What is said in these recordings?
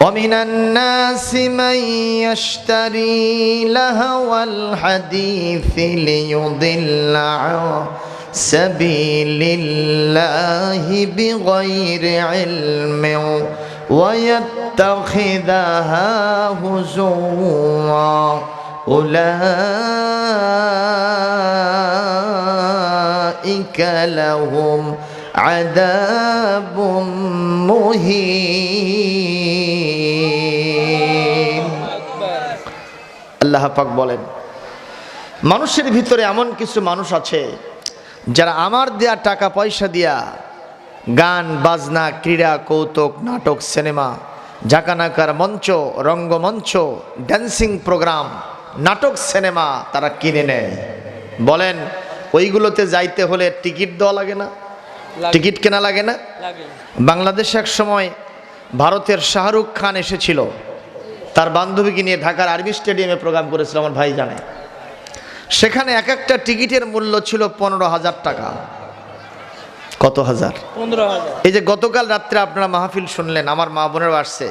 ومن الناس من يشتري لهو الحديث ليضل عن سبيل الله بغير علم ويتخذها هزوا أولئك لهم عذاب মুহিন। আল্লাহ পাক বলেন, মানুষের ভিতরে এমন কিছু মানুষ আছে যারা আমার দেয়া টাকা পয়সা দিয়া গান বাজনা, ক্রীড়া, কৌতুক, নাটক, সিনেমা, ঝাঁকানাকার মঞ্চ, রঙ্গমঞ্চ, ড্যান্সিং প্রোগ্রাম, নাটক, সিনেমা তারা কিনে নেয়। বলেন, ওইগুলোতে যাইতে হলে টিকিট দেওয়া লাগে না? টিকিট কেনা লাগে না? বাংলাদেশে এক সময় ভারতের শাহরুখ খান এসেছিল, তার বান্ধবীকে নিয়ে ঢাকার আর্মি স্টেডিয়ামে প্রোগ্রাম করেছিল, আমার ভাই জানে। সেখানে এক একটা টিকিটের মূল্য ছিল 15,000 টাকা। কত হাজার? 15,000। এই যে গতকাল রাত্রে আপনারা মাহফিল শুনলেন, আমার মা বোনেরও আসছে,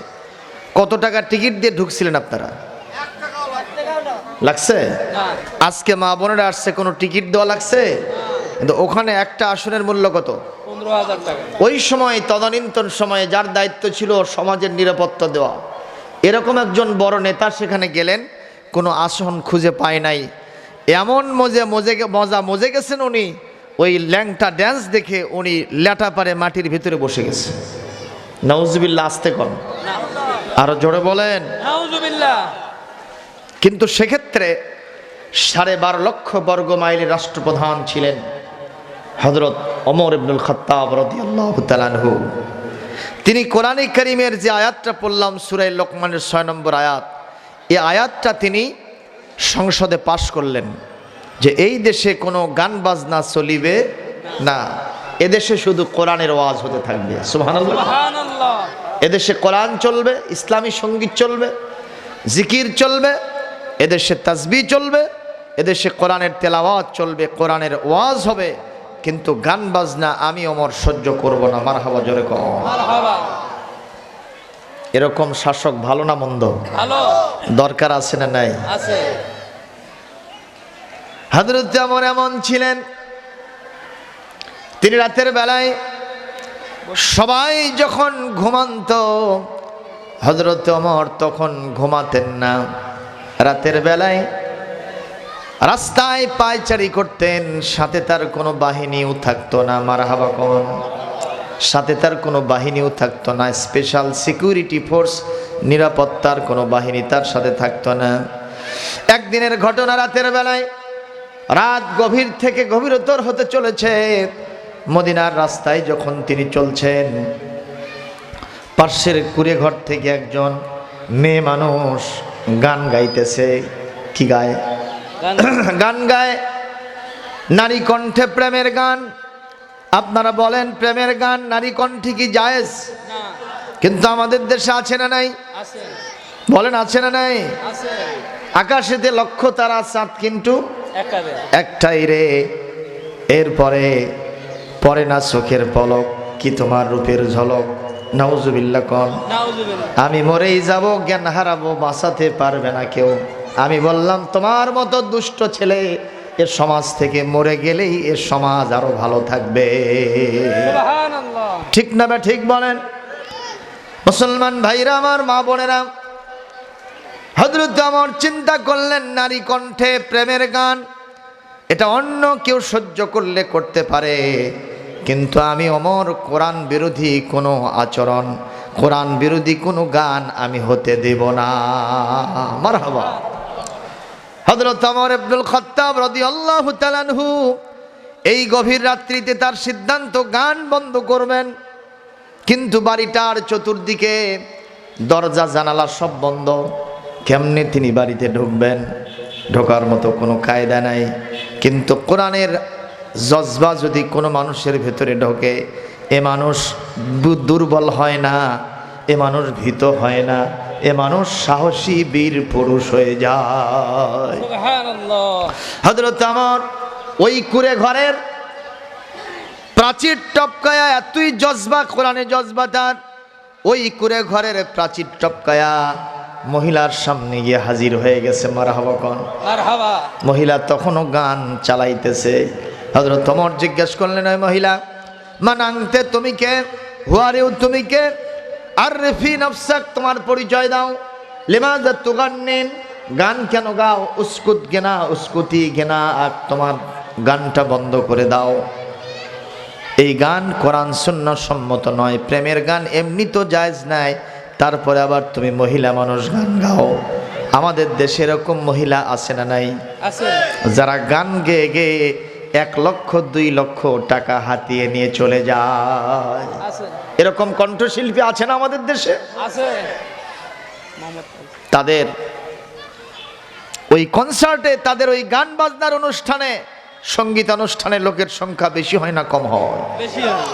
কত টাকা টিকিট দিয়ে ঢুকছিলেন আপনারা? লাগছে? আজকে মা বোনেরা আসছে, কোনো টিকিট দেওয়া লাগছে? কিন্তু ওখানে একটা আসনের মূল্য কত? 15,000 টাকা। ওই সময় তদানীন্তন সময়ে যার দায়িত্ব ছিল সমাজের নিরাপত্তা দেওয়া, এরকম একজন বড় নেতা সেখানে গেলেন, কোনো আসন খুঁজে পায় নাই। এমন মজে গেছেন উনি, ওই ল্যাংটা ড্যান্স দেখে উনি ল্যাটা পারে মাটির ভিতরে বসে গেছে। নাউজুবিল্লাহ। আসতে কন, আরো জোরে বলেন নাউজুবিল্লাহ। কিন্তু সেক্ষেত্রে 12.5 লক্ষ বর্গ মাইলের রাষ্ট্রপ্রধান ছিলেন হযরত ওমর ইবনুল খাত্তাব রাদিয়াল্লাহু তাআলা আনহু। তিনি কোরআনে কারীমের যে আয়াতটা পড়লাম, সূরা লোকমানের 6 নম্বর আয়াত, এই আয়াতটা তিনি সংসদে পাশ করলেন যে এই দেশে কোনো গান বাজনা চলিবে না, এদেশে শুধু কোরআনের ওয়াজ হতে থাকবে। সুবহানাল্লাহ, সুবহানাল্লাহ। এদেশে কোরআন চলবে, ইসলামী সঙ্গীত চলবে, জিকির চলবে, এদেশে তাসবিহ চলবে, এদেশে কোরআনের তেলাওয়াত চলবে, কোরআনের ওয়াজ হবে, কিন্তু গান বাজনা আমি ওমর সহ্য করব না। মারহাবা, জোরে কও মারহাবা। এরকম শাসক ভালো না মন্দ? ভালো। দরকার আছে না নাই? আছে। হযরত ওমর এমন ছিলেন, তিনি রাতের বেলায় সবাই যখন ঘুমান্ত, হযরত ওমর তখন ঘুমাতেন না। রাতের বেলায় রাস্তায় পায়চারি করতেন, সাথে তার কোনো বাহিনীও থাকতো না। মারহাবা কোন? সাথে তার কোনো বাহিনীও থাকতো না, স্পেশাল সিকিউরিটি ফোর্স, নিরাপত্তার কোনো বাহিনী তার সাথে থাকতো না। একদিনের ঘটনা, রাতের বেলায়, রাত গভীর থেকে গভীরতর হতে চলেছে। মদিনার রাস্তায় যখন তিনি চলছেন, পার্শ্বের কুড়ে ঘর থেকে একজন মেয়ে মানুষ গান গাইতেছে। কি গায়? গান গায়, নারী কণ্ঠে প্রেমের গান। আপনারা বলেন, প্রেমের গান নারী কণ্ঠে কি জায়েজ? কিন্তু আমাদের দেশে আছে না নাই? বলেন, আছে না নাই? আকাশেতে লক্ষ তারা, চাঁদ কিন্তু একটাই রে। এরপরে পরে না চোখের পলক, কি তোমার রূপের ঝলক। নাউজুবিল্লাহ কোন? আমি মরেই যাব, জ্ঞান হারাবো, বাঁচাতে পারবে না কেউ। আমি বললাম, তোমার মতো দুষ্ট ছেলে এর সমাজ থেকে মরে গেলেই এর সমাজ আরো ভালো থাকবে। ঠিক না বে ঠিক বলেন? মুসলমান ভাইরা আমার, মা বোনেরা, হযরত ওমর চিন্তা করলেন, নারী কণ্ঠে প্রেমের গান, এটা অন্য কেউ সহ্য করলে করতে পারে, কিন্তু আমি ওমর কোরআন বিরোধী কোনো আচরণ, কোরআন বিরোধী কোনো গান আমি হতে দেব না। মারহাবা। হযরত ওমর ইবনুল খাত্তাব রাদিয়াল্লাহু তাআলা আনহু এই গভীর রাত্রিতে তার সিদ্ধান্ত, গান বন্ধ করবেন। কিন্তু বাড়িটার চতুর্দিকে দরজা জানালা সব বন্ধ, কেমনে তিনি বাড়িতে ঢুকবেন? ঢোকার মতো কোনো কায়দা নাই। কিন্তু কোরআনের জজবা যদি কোনো মানুষের ভেতরে ঢোকে, এ মানুষ দুর্বল হয় না, এ মানুষ ভীত হয় না, এ মানুষ সাহসী বীর পুরুষ হয়ে যায়। সুবহানাল্লাহ। হযরত ওমর ওই কুড়ে ঘরের প্রাচীর টপকায়া এতই জজবা, কোরআনে জজবা তার, ওই কুড়ে ঘরের প্রাচীর টপকায়া মহিলার সামনে গিয়ে হাজির হয়ে গেছে। মারহাবা কোন মারহাবা। মহিলা তখনও গান চালাইতেছে। হযরত ওমর জিজ্ঞেস করলেন, ওই মহিলা, মান আনতে, তুমি কে? হু আর ইউ, তুমি কে? আরফি নফসাক, তোমার পরিচয় দাও। লিমাযা তুগান্নিন, গান কেন গাও? উস্কুত গেনা, উস্কুতি গেনা, আর তোমার গানটা বন্ধ করে দাও। এই গান কোরআন সুন্নাহ সম্মত নয়। প্রেমের গান এমনি তো জায়েজ নাই, তারপরে আবার তুমি মহিলা মানুষ গান গাও। আমাদের দেশে এরকম মহিলা আছে না নাই? আছে। যারা গান গেয়ে গেয়ে 1 লক্ষ 2 লক্ষ টাকা হাতিয়ে নিয়ে চলে যায়। এরকম কণ্ঠশিল্পী আছে না আমাদের দেশে? আছে। তাদের ওই কনসার্টে, তাদের ওই গান বাজনার অনুষ্ঠানে, সঙ্গীত অনুষ্ঠানে লোকের সংখ্যা বেশি হয় না কম হয়? বেশি হয়।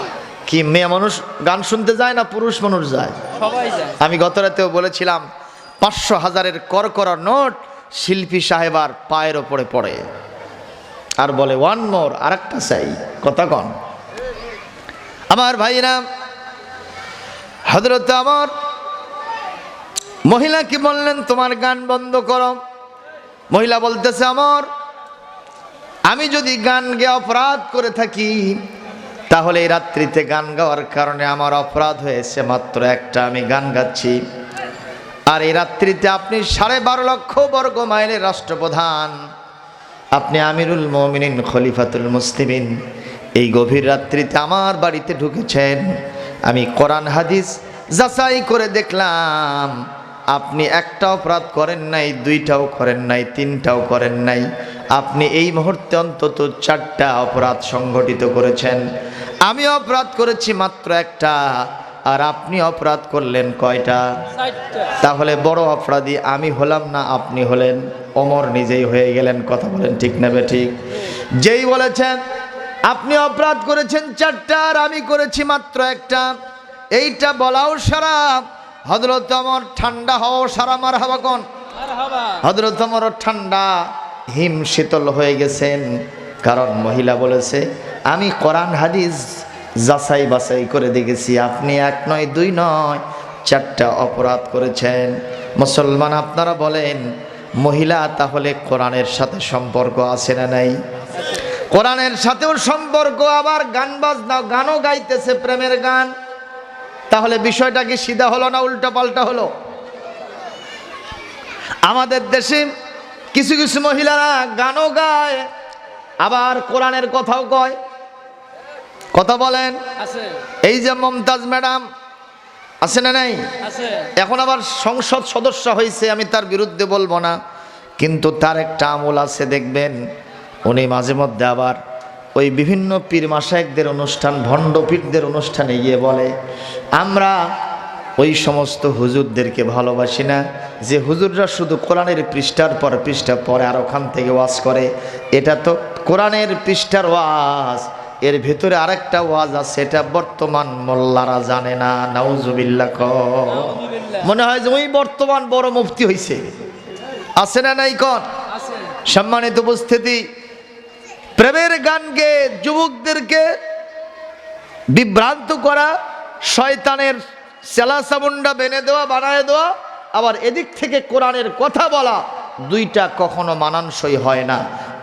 কি মেয়ে মানুষ গান শুনতে যায় না পুরুষ মানুষ যায়? সবাই যায়। আমি গত রাতেও বলেছিলাম 500,000-এর করকরা নোট শিল্পী সাহেবার পায়ের ওপরে পড়ে, আর বলে ওয়ান মোর, আরেকটা চাই। কথা কন আমার ভাইরা। হযরত ওমর মহিলাকে বললেন, তোমার গান বন্ধ করো। মহিলা বলতেছে, ওমর, আমি যদি গান গেয়ে অপরাধ করে থাকি, তাহলে এই রাত্রিতে গান গাওয়ার কারণে আমার অপরাধ হয়েছে মাত্র একটা, আমি গান গাচ্ছি। আর এই রাত্রিতে আপনি 12.5 লক্ষ বর্গ মাইলের রাষ্ট্রপ্রধান, আপনি আমিরুল মুমিনিন, খলিফাতুল মুসলিমিন, এই গভীর রাত্রিতে আমার বাড়িতে ঢুকেছেন। আমি কোরআন হাদিস যাচাই করে দেখলাম, আপনি একটা অপরাধ করেন নাই, 2টাও করেন নাই, 3টাও করেন নাই। আপনি এই মুহূর্তে অন্তত 4টা অপরাধ সংগঠিত করেছেন। আমি অপরাধ করেছি মাত্র একটা, আর আপনি অপরাধ করলেন কয়টা? 4টা। তাহলে বড় অপরাধী আমি হলাম না আপনি হলেন? ওমর নিজেই হয়ে গেলেন। কথা বলেন ঠিক না বেঠিক? যেই বলেছেন আপনি অপরাধ করেছেন 4টা আর আমি করেছি মাত্র একটা, এইটা বলাও সারা। হযরত ওমর ঠান্ডা হও সারা। মারহাবা কোন মারহাবা। হযরত ওমর ঠান্ডা হিম শীতল হয়ে গেছেন, কারণ মহিলা বলেছে, আমি কোরআন হাদিস যাচাই বাছাই করে দেখেছি, আপনি 1 নয় 2 নয় 4টা অপরাধ করেছেন। মুসলমান আপনারা বলেন, মহিলা তাহলে কোরআনের সাথে সম্পর্ক আছে না নাই? কোরআনের সাথেও সম্পর্ক, আবার গান বাজনা, গানও গাইতেছে, প্রেমের গান। তাহলে বিষয়টা কি সিধা হলো না উল্টা পাল্টা হলো? আমাদের দেশে কিছু কিছু মহিলারা গানও গায়, আবার কোরআনের কথাও কয়। কথা বলেন আছে। এই যে মমতাজ ম্যাডাম আছে না নাই? আছে। এখন আবার সংসদ সদস্য হয়েছে, আমি তার বিরুদ্ধে বলবো না, কিন্তু তার একটা আমল আছে, দেখবেন উনি মাঝে মধ্যে আবার ওই বিভিন্ন পীর মাশায়েখদের অনুষ্ঠান, ভণ্ড পীরদের অনুষ্ঠানে গিয়ে বলে, আমরা ওই সমস্ত হুজুরদেরকে ভালোবাসি না যে হুজুররা শুধু কোরআনের পৃষ্ঠার পর পৃষ্ঠা পরে আর ওখান থেকে ওয়াজ করে। এটা তো কোরআনের পৃষ্ঠার ওয়াজ, এর ভেতরে আরেকটা ওয়াজ আছে, এটা বর্তমান মোল্লারা জানে না। নাউজুবিল্লাহ। মনে হয় যে ওই বর্তমান বড় মুফতি হইছে। আছে না নাই কোন? সম্মানিত উপস্থিতি, প্রেমের গান গেয়ে যুবকদেরকে বিভ্রান্ত করা, শয়তানের চেলা চামুন্ডা বেনে দেওয়া, বানায় দেওয়া, আবার এদিক থেকে কোরআনের কথা বলা, 2টা কখনো মানানসই হয় না।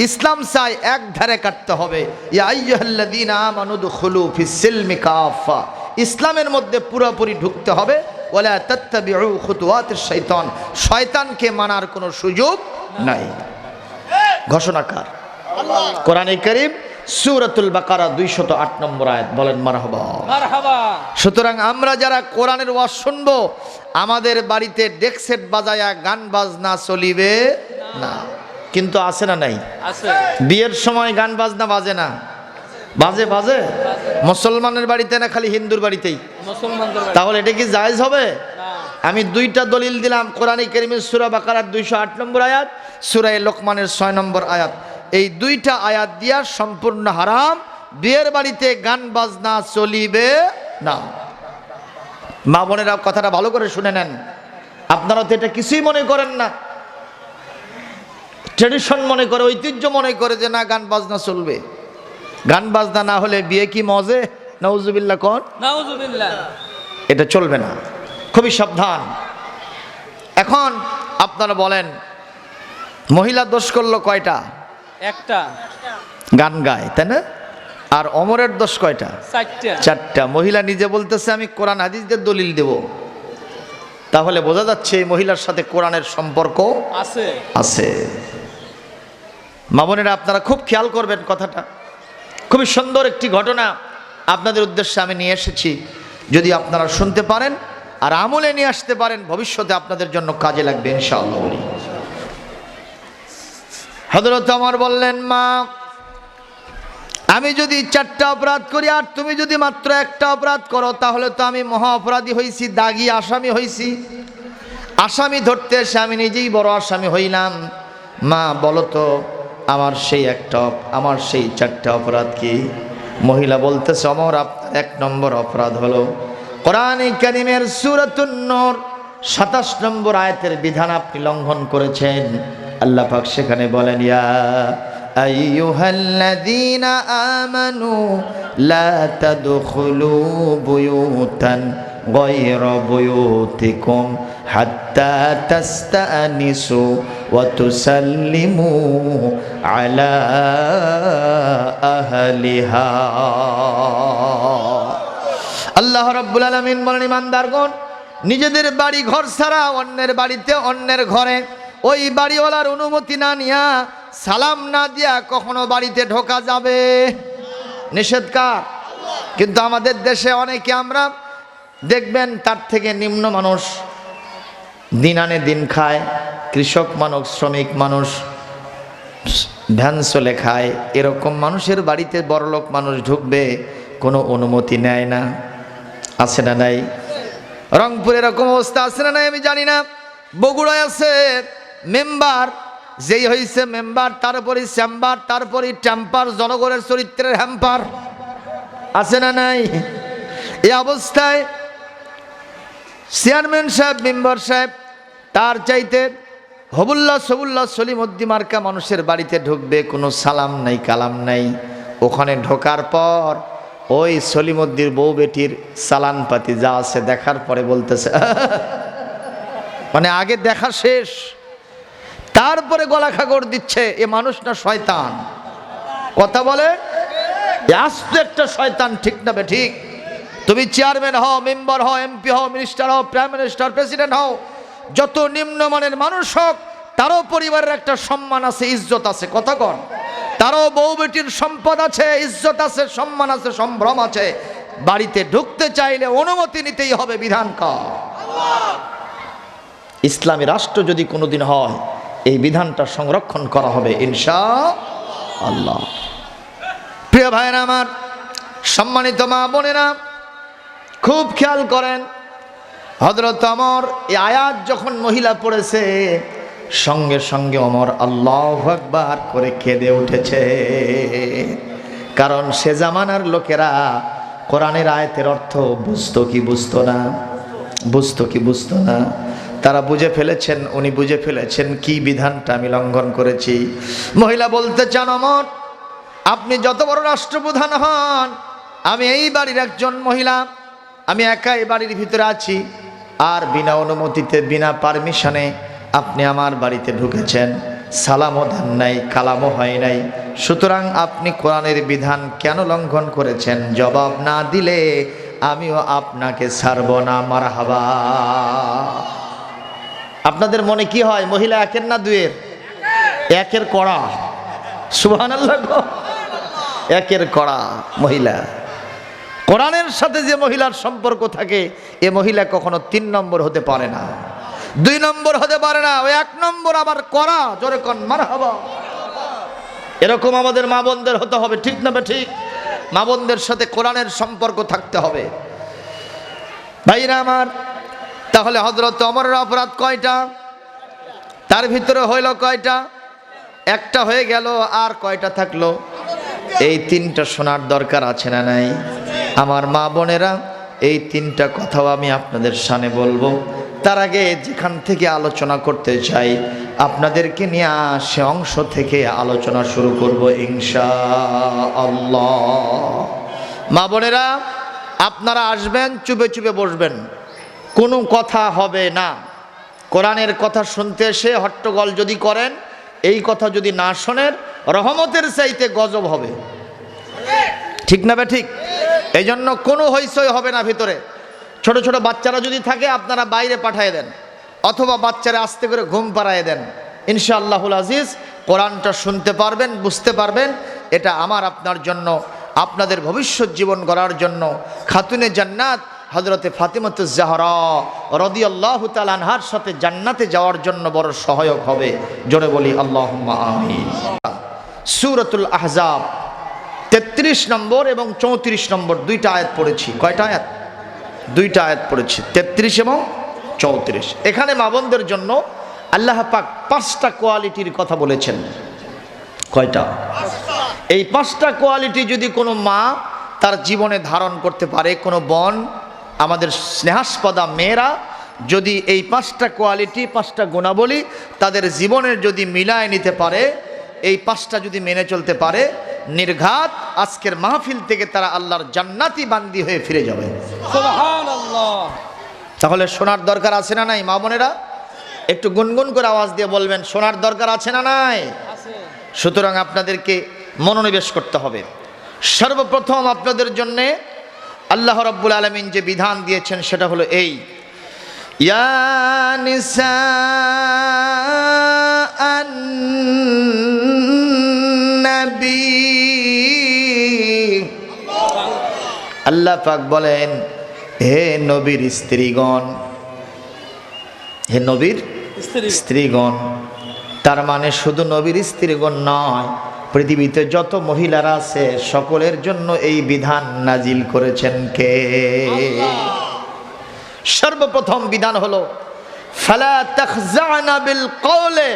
ইসলাম চাই এক ধারে কাটতে হবে। ইয়া আইয়ুহাল্লাযীনা আমানু দুখুলু ফিস সিলমি কাফা, ইসলামের মধ্যে পুরোপুরি ঢুকতে হবে। ওয়ালা তাত্তাবিউ খুতুওয়াতিশ শাইতান, শয়তানকে মানার কোনো সুযোগ নাই। ঘোষণাকার কোরআনে কারীম, সূরাতুল বাকারা 208 নম্বর আয়াত। বলেন মারহাবা মারহাবা। সুতরাং আমরা যারা কোরআনের ওয়াজ শুনবো, আমাদের বাড়িতে ডেক সেট বাজায়া গান বাজনা চলিবে না। কিন্তু আছে না নাই? আছে। বিয়ের সময় গান বাজনা বাজে না? বাজে বাজে। মুসলমানের বাড়িতে না খালি হিন্দুর বাড়িতেই? মুসলমানদের। তাহলে এটা কি জায়েজ হবে? আমি 2টা দলিল দিলাম, কোরআনে কারীমের সূরা বাকারার 208 নম্বর আয়াত, সূরা লোকমানের 6 নম্বর আয়াত। এই 2টা আয়াত দিয়া সম্পূর্ণ হারাম, বিয়ের বাড়িতে গান বাজনা চলিবে না। মা বোনেরা কথাটা ভালো করে শুনে নেন, আপনারা তো এটা কিছুই মনে করেন না, ট্রেডিশন মনে করে, ঐতিহ্য মনে করে যে না গান বাজনা চলবে। গান বাজনা না হলে বিয়ে কি মজে? নাউজুবিল্লাহ কোন নাউজুবিল্লাহ। এটা চলবে না। খুবই সাবধান। এখন আপনারা বলেন, মহিলা দোষ করলো কয়টা? একটা, গান গায়, তাই না? আর অমরের দোষ কয়টা? চারটা। মহিলা নিজে বলতেছে আমি কোরআন হাদিসদের দলিল দেব। তাহলে বোঝা যাচ্ছে এই মহিলার সাথে কোরআনের সম্পর্ক আছে। মা বোনেরা, আপনারা খুব খেয়াল করবেন কথাটা। খুবই সুন্দর একটি ঘটনা আপনাদের উদ্দেশ্যে আমি নিয়ে এসেছি। যদি আপনারা শুনতে পারেন আর আমলে নিয়ে আসতে পারেন, ভবিষ্যতে আপনাদের জন্য কাজে লাগবে ইনশাআল্লাহ। বলি, হযরত ওমর বললেন, মা, আমি যদি 4টা অপরাধ করি আর তুমি যদি মাত্র একটা অপরাধ করো, তাহলে তো আমি মহা অপরাধী হইছি, দাগী আসামি হইছি। আসামি ধরতে এসে আমি নিজেই বড় আসামি হইলাম। মা, বলো তো আমার সেই 4টা অপরাধ কি? মহিলা বলতেছে, ওমর, আপনার 1 নম্বর অপরাধ হলো কোরআনে কারীমের সূরাতুন নূর 27 নম্বর আয়াতের বিধান আপনি লঙ্ঘন করেছেন। আল্লাহ পাক সেখানে বলেন, ইয়া আইয়ুহাল্লাযীনা আমানু লা তাদখুলু বুয়ুতান গায়রা বুয়ুতিকুম হাত্তা তাস্তানিসু ওয়া তুসাল্লিমু আলা আহলিহা। আল্লাহ রাব্বুল আলামিন বলেন, ইমানদারগণ, নিজেদের বাড়ি ঘর ছাড়া অন্যের বাড়িতে, অন্যের ঘরে ওই বাড়িওয়ালার অনুমতি না নিয়া, সালাম না দিয়া কখনো বাড়িতে ঢোকা যাবে নিষেধ কার? কিন্তু আমাদের দেশে অনেকে আমরা দেখবেন তার থেকে নিম্ন মানুষ, দিন আনে দিন খায়, কৃষক মানুষ, শ্রমিক মানুষ, ভ্যান চলে খায়, এরকম মানুষের বাড়িতে বড়লোক মানুষ ঢুকবে, কোনো অনুমতি নেয় না। আছে না নাই? রংপুরে এরকম অবস্থা আছে না নাই আমি জানি না। বগুড়ায় আছে মেম্বার, যেই হয়েছে মেম্বার, তারপরে চেম্বার, তারপরে টেম্পার, জনগণের চরিত্রের হ্যাম্পার। আছে না নাই? এই অবস্থায় চেয়ারম্যান সাহেব, মেম্বার সাহেব, তার চাইতে হবুল্লাহ সবুল্লাহ সলিমউদ্দি মার্কা মানুষের বাড়িতে ঢুকবে, কোনো সালাম নাই, কালাম নাই। ওখানে ঢোকার পর ওই সলিমউদ্দির বউ বেটির চালান পাতি যা আছে দেখার পরে বলতেছে, মানে আগে দেখা শেষ, তারপরে গলা খাগড় দিচ্ছে, এ মানুষ না শয়তান? কথা বলে, আস্ত একটা শয়তান, ঠিক না বে ঠিক? তুমি চেয়ারম্যান হও, মেম্বার হও, এমপি হও, মিনিস্টার হও, প্রাইম মিনিস্টার, প্রেসিডেন্ট হও, যত নিম্নমানের মানুষ হোক, তারও পরিবারের একটা সম্মান আছে, ইজ্জত আছে। কথা কন, তারও বউ বেটির সম্পদ আছে, ইজ্জত আছে, সম্মান আছে, সম্ভ্রম আছে। বাড়িতে ঢুকতে চাইলে অনুমতি নিতেই হবে। বিধান কার? ইসলামী রাষ্ট্র যদি কোনোদিন হয়, এই বিধানটা সংরক্ষণ করা হবে ইনশাআল্লাহ। প্রিয় ভাইরা আমার, সম্মানিত মা বোনেরা, খুব খেয়াল করেন, হযরত ওমর এই আয়াত যখন মহিলা পড়েছে, সঙ্গে সঙ্গে ওমর আল্লাহু আকবার করে কেঁদে উঠেছে। কারণ সে জামানার লোকেরা কোরআনের আয়াতের অর্থ বুঝতো কি বুঝতো না, বুঝতো কি বুঝতো না। তারা বুঝে ফেলেছেন, উনি বুঝে ফেলেছেন কি বিধানটা আমি লঙ্ঘন করেছি। মহিলা বলতে চান, ওমর, আপনি যত বড় রাষ্ট্রপ্রধান হন, আমি এই বাড়ির একজন মহিলা, আমি একা এই বাড়ির ভিতরে আছি, আর বিনা অনুমতিতে, বিনা পারমিশনে আপনি আমার বাড়িতে ঢুকেছেন, সালামও দেন নাই, কালামও হয় নাই। সুতরাং আপনি কোরআনের বিধান কেন লঙ্ঘন করেছেন? জবাব না দিলে আমিও আপনাকে ছাড়ব না। মারহাবা। আপনাদের মনে কি হয়, মহিলা একের না দুয়ের? একের কড়া। সুবহানাল্লাহ। একের কড়া মহিলা। কোরআনের সাথে যে মহিলার সম্পর্ক থাকে, এ মহিলা কখনো 3 নম্বর হতে পারে না, 2 নম্বর হতে পারে না, ওই 1 নম্বর আবার করা। জোরে কোন মারহাবা। এরকম আমাদের মা বোনদের হতে হবে, ঠিক না? ঠিক। মা বোনদের সাথে কোরআনের সম্পর্ক থাকতে হবে। ভাইরা আমার, তাহলে হযরত ওমরের অপরাধ কয়টা? তার ভিতরে হইল কয়টা? একটা হয়ে গেল, আর কয়টা থাকলো? এই 3টা শোনার দরকার আছে না নাই? আমার মা বোনেরা, এই 3টা কথাও আমি আপনাদের সামনে বলবো। তার আগে যেখান থেকে আলোচনা করতে চাই, আপনাদেরকে নিয়ে সে অংশ থেকে আলোচনা শুরু করব ইনশাআল্লাহ। মা বোনেরা, আপনারা আসবেন, চুপে চুপে বসবেন, কোনো কথা হবে না। কোরআনের কথা শুনতে এসে হট্টগোল যদি করেন, এই কথা যদি না শোনেন, রহমতের চাইতে গজব হবে। ঠিক না বে ঠিক? এই জন্য কোনো হইচই হবে না ভিতরে। ছোট ছোট বাচ্চারা যদি থাকে আপনারা বাইরে পাঠিয়ে দেন, অথবা বাচ্চারা আস্তে করে ঘুম পাড়ায় দেন। ইনশাআল্লাহুল আজিজ কোরআনটা শুনতে পারবেন, বুঝতে পারবেন। এটা আমার আপনার জন্য, আপনাদের ভবিষ্যৎ জীবন গড়ার জন্য খাতুনে জান্নাত হযরতে ফাতিমাতুজ জাহরা রাদিয়াল্লাহু তাআলা আনহার সাথে জান্নাতে যাওয়ার জন্য বড় সহায়ক হবে। জোরে বলি আল্লাহুম্মা আমিন। সূরাতুল আহজাব 33 নম্বর এবং 34 নম্বর দুইটা আয়াত পড়েছি। কয়টা আয়াত? দুইটা আয়াত পড়েছি, 33 এবং 34। এখানে মা বোনদের জন্য আল্লাহ পাক 5টা কোয়ালিটির কথা বলেছেন। কয়টা? এই 5টা কোয়ালিটি যদি কোনো মা তার জীবনে ধারণ করতে পারে, কোনো বোন, আমাদের স্নেহাস্পদা মেয়েরা যদি এই 5টা কোয়ালিটি, 5টা গুণাবলী তাদের জীবনের যদি মিলায় নিতে পারে, এই 5টা যদি মেনে চলতে পারে, নির্ঘাত আজকের মাহফিল থেকে তারা আল্লাহর জান্নাতি বান্দি হয়ে ফিরে যাবে। সুবহানাল্লাহ। তাহলে শোনার দরকার আছে না নাই? মা বোনেরা একটু গুনগুন করে আওয়াজ দিয়ে বলবেন, শোনার দরকার আছে না নাই? আছে। সুতরাং আপনাদেরকে মনোনিবেশ করতে হবে। সর্বপ্রথম আপনাদের জন্য আল্লাহ রাব্বুল আলামিন যে বিধান দিয়েছেন সেটা হলো এই, ইয়া নিসাআন নবী। আল্লাহ পাক বলেন, হে নবীর স্ত্রীগণ, হে নবীর স্ত্রীগণ। তার মানে শুধু নবীর স্ত্রীগণ নয়, পৃথিবীতে যত মহিলারা আছে সকলের জন্য এই বিধান নাজিল করেছেন কে? সর্বপ্রথম বিধান হলো ফালা তাখজানা বিল কওলে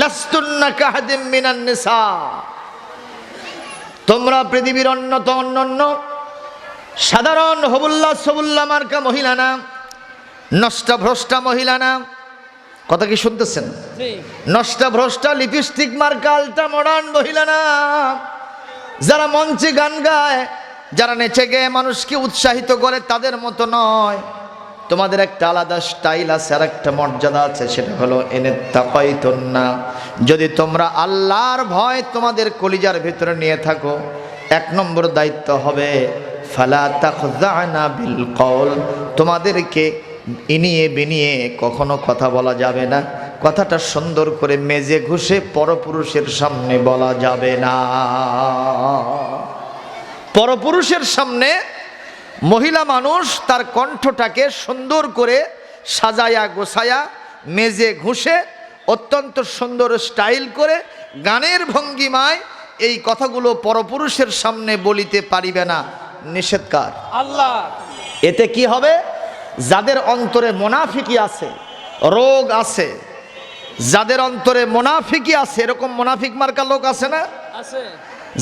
লাস্তুন্না কাহাদিম মিনান নিসা। তোমরা পৃথিবীর অন্যান্য সাধারণ হবুল্লাহ সবুল্লাহ মার্কা মহিলা না, নষ্টা ভ্রষ্টা মহিলা না। কথা কি শুনতেছেন? নষ্টা ভ্রষ্টা লিপস্টিক মার্কা আলটা মডার্ন মহিলা না, যারা মঞ্চে গান গায়, যারা নেচে গেয়ে মানুষকে উৎসাহিত করে, তাদের মতো নয়। তোমাদের একটা আলাদা স্টাইল আছে, আর একটা মর্যাদা আছে, সেটা হলো ইনেত্তাকাইতুন্না। যদি তোমরা আল্লাহর ভয় তোমাদের কলিজার ভিতরে নিয়ে থাকো, 1 নম্বর দায়িত্ব হবে ফালা তাখজানা বিল কওল। তোমাদেরকে ইনিয়ে বিনিয়ে কখনো কথা বলা যাবে না। কথাটা সুন্দর করে মেজে ঘুষে পরপুরুষের সামনে বলা যাবে না। পরপুরুষের সামনে মহিলা মানুষ তার কণ্ঠটাকে সুন্দর করে সাজায়া গোছায়া মেজে ঘুষে অত্যন্ত সুন্দর স্টাইল করে গানের ভঙ্গিমায় এই কথাগুলো পরপুরুষের সামনে বলিতে পারিবে না, নিষেধকার আল্লাহ। এতে কি হবে? যাদের অন্তরে মুনাফিকি আছে, রোগ আছে, যাদের অন্তরে মুনাফিকি আছে, এরকম মুনাফিক মার্কা লোক আছে না? আছে।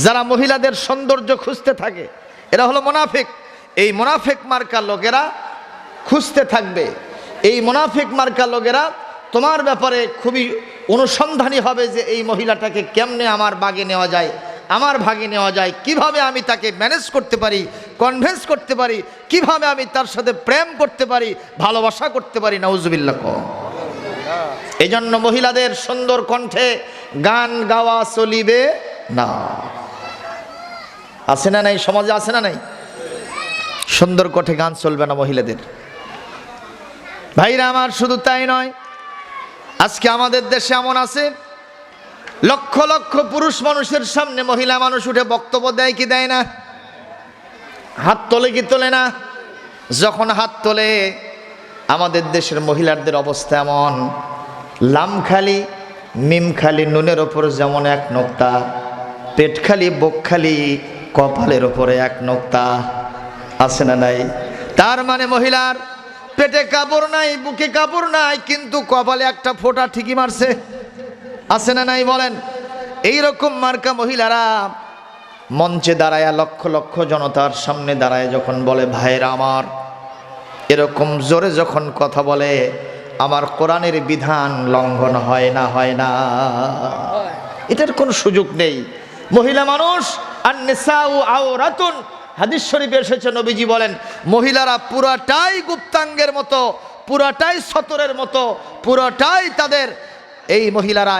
যারা মহিলাদের সৌন্দর্য খুঁজতে থাকে, এরা হলো মুনাফিক। এই মুনাফিক মার্কা লোকেরা খুঁজতে থাকবে। এই মুনাফিক মার্কা লোকেরা তোমার ব্যাপারে খুবই অনুসন্ধানী হবে যে এই মহিলাটাকে কেমনে আমার বাগে নেওয়া যায়, আমার ভাগে নেওয়া যায়, কিভাবে আমি তাকে ম্যানেজ করতে পারি, কনভিন্স করতে পারি, কিভাবে আমি তার সাথে প্রেম করতে পারি, ভালোবাসা করতে পারি। নাউজুবিল্লাহ। এই জন্য মহিলাদের সুন্দর কণ্ঠে গান গাওয়া চলিবে না। আছে না নাই? সমাজে আছে না নাই? সুন্দর কণ্ঠে গান চলবে না মহিলাদের। ভাইরা আমার, শুধু তাই নয়, আজকে আমাদের দেশে এমন আছে লক্ষ লক্ষ পুরুষ মানুষের সামনে মহিলা মানুষ উঠে বক্তব্য দেয় কি দেয় না? হাত তোলে কি তোলে না? যখন হাত তোলে আমাদের দেশের মহিলাদের অবস্থা এমন, লামখালি মিমখালি নুনের ওপর যেমন 1 নোক্তা, পেটখালি বকখালি কপালের ওপরে 1 নোক্তা। আছে না নাই? তার মানে মহিলার পেটে কাপড় নাই, বুকে কাপড় নাই, কিন্তু কপালে একটা ফোঁটা ঠিকই মারছে। আছে না নাই বলেন? এইরকম মার্কা মহিলারা মঞ্চে দাঁড়ায় লক্ষ লক্ষ জনতার সামনে দাঁড়ায় যখন বলে, ভাইরা আমার, এরকম জোরে যখন কথা বলে, আমার কোরআনের বিধান লঙ্ঘন হয় না? হয় না? এটার কোনো সুযোগ নেই। মহিলা মানুষ, আন-নিসাউ আওরাতুন, হাদিস শরীফে এসেছে, নবীজি বলেন মহিলারা পুরাটাই গুপ্তাঙ্গের মতো, পুরাটাই সতরের মতো, পুরাটাই তাদের, এই মহিলারা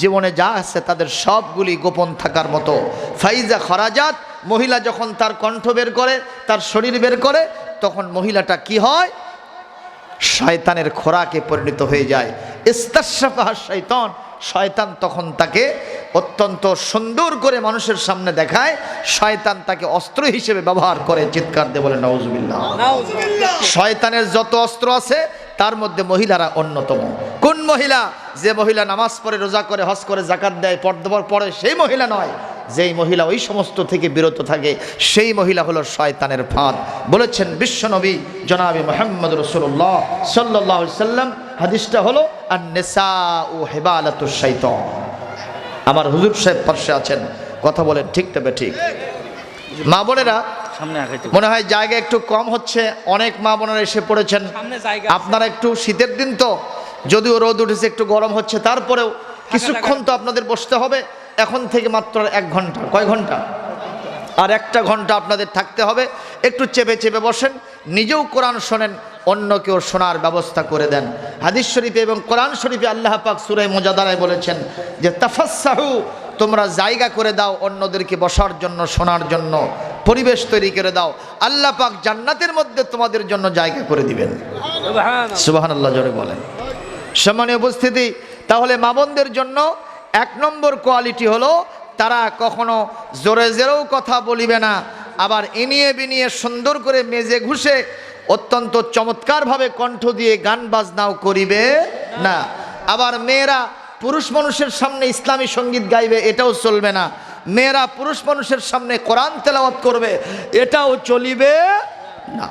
জীবনে যা আছে তাদের সবগুলি গোপন থাকার মতো। ফাইজা খরাজাত, মহিলা যখন তার কণ্ঠ বের করে, তার শরীর বের করে, তখন মহিলাটা কি হয়? শয়তানের খোরাকে পরিণত হয়ে যায়। ইস্তাশফাহা শয়তান, শয়তান তখন তাকে অত্যন্ত সুন্দর করে মানুষের সামনে দেখায়, শয়তান তাকে অস্ত্র হিসেবে ব্যবহার করে। চিৎকার দিয়ে বলে নাউজুবিল্লাহ। শয়তানের যত অস্ত্র আছে তার মধ্যে মহিলারা অন্যতম। কোন মহিলা? যে মহিলা নামাজ পড়ে, রোজা করে, হজ করে, যাকাত দেয়, পর্দা পড়ে, সেই মহিলা নয়। যেই মহিলা ওই সমস্ত থেকে বিরত থাকে সেই মহিলা হলো শয়তানের ফাঁদ। বলেছেন বিশ্বনবী জনাবে মুহাম্মদ রাসূলুল্লাহ সাল্লাল্লাহু আলাইহি সাল্লাম, হাদিসটা হলো আন-নিসাউ হিবালাতুশ শাইতান। আমার হুজুর সাহেব পাশে আছেন, কথা বলেন ঠিক তবে ঠিক। মা বোনেরা মনে হয় জায়গা একটু কম হচ্ছে, অনেক মা বোনেরা এসে পড়েছেন। আপনারা একটু শীতের দিন তো, যদিও রোদ উঠেছে, একটু গরম হচ্ছে, তারপরেও কিছুক্ষণ তো আপনাদের বসতে হবে। এখন থেকে মাত্র 1 ঘন্টা, কয় ঘন্টা? আর 1টা ঘন্টা আপনাদের থাকতে হবে। একটু চেপে চেপে বসেন, নিজেও কোরআন শোনেন, অন্যকেও শোনার ব্যবস্থা করে দেন। হাদিস শরীফে এবং কোরআন শরীফে আল্লাহ পাক সূরা মুজাদালায় বলেছেন যে তাফাসসাহু, তোমরা জায়গা করে দাও অন্যদেরকে বসার জন্য, শোনার জন্য পরিবেশ তৈরি করে দাও। আল্লাহ পাক জান্নাতের মধ্যে তোমাদের জন্য জায়গা করে দিবেন। সুবহানাল্লাহ জোরে বলেন। সম্মানীয় উপস্থিতি, তাহলে মা বোনদের জন্য 1 নম্বর কোয়ালিটি হলো তারা কখনো জোরে জোরেও কথা বলিবে না, আবার ইনিয়ে বিনিয়ে সুন্দর করে মেজে ঘুষে অত্যন্ত চমৎকারভাবে কণ্ঠ দিয়ে গান বাজনাও করিবে না। আবার মেয়েরা পুরুষ মানুষের সামনে ইসলামী সঙ্গীত গাইবে, এটাও চলবে না। মেয়েরা পুরুষ মানুষের সামনে কোরআন তেলাওয়াত করবে, এটাও চলিবে না।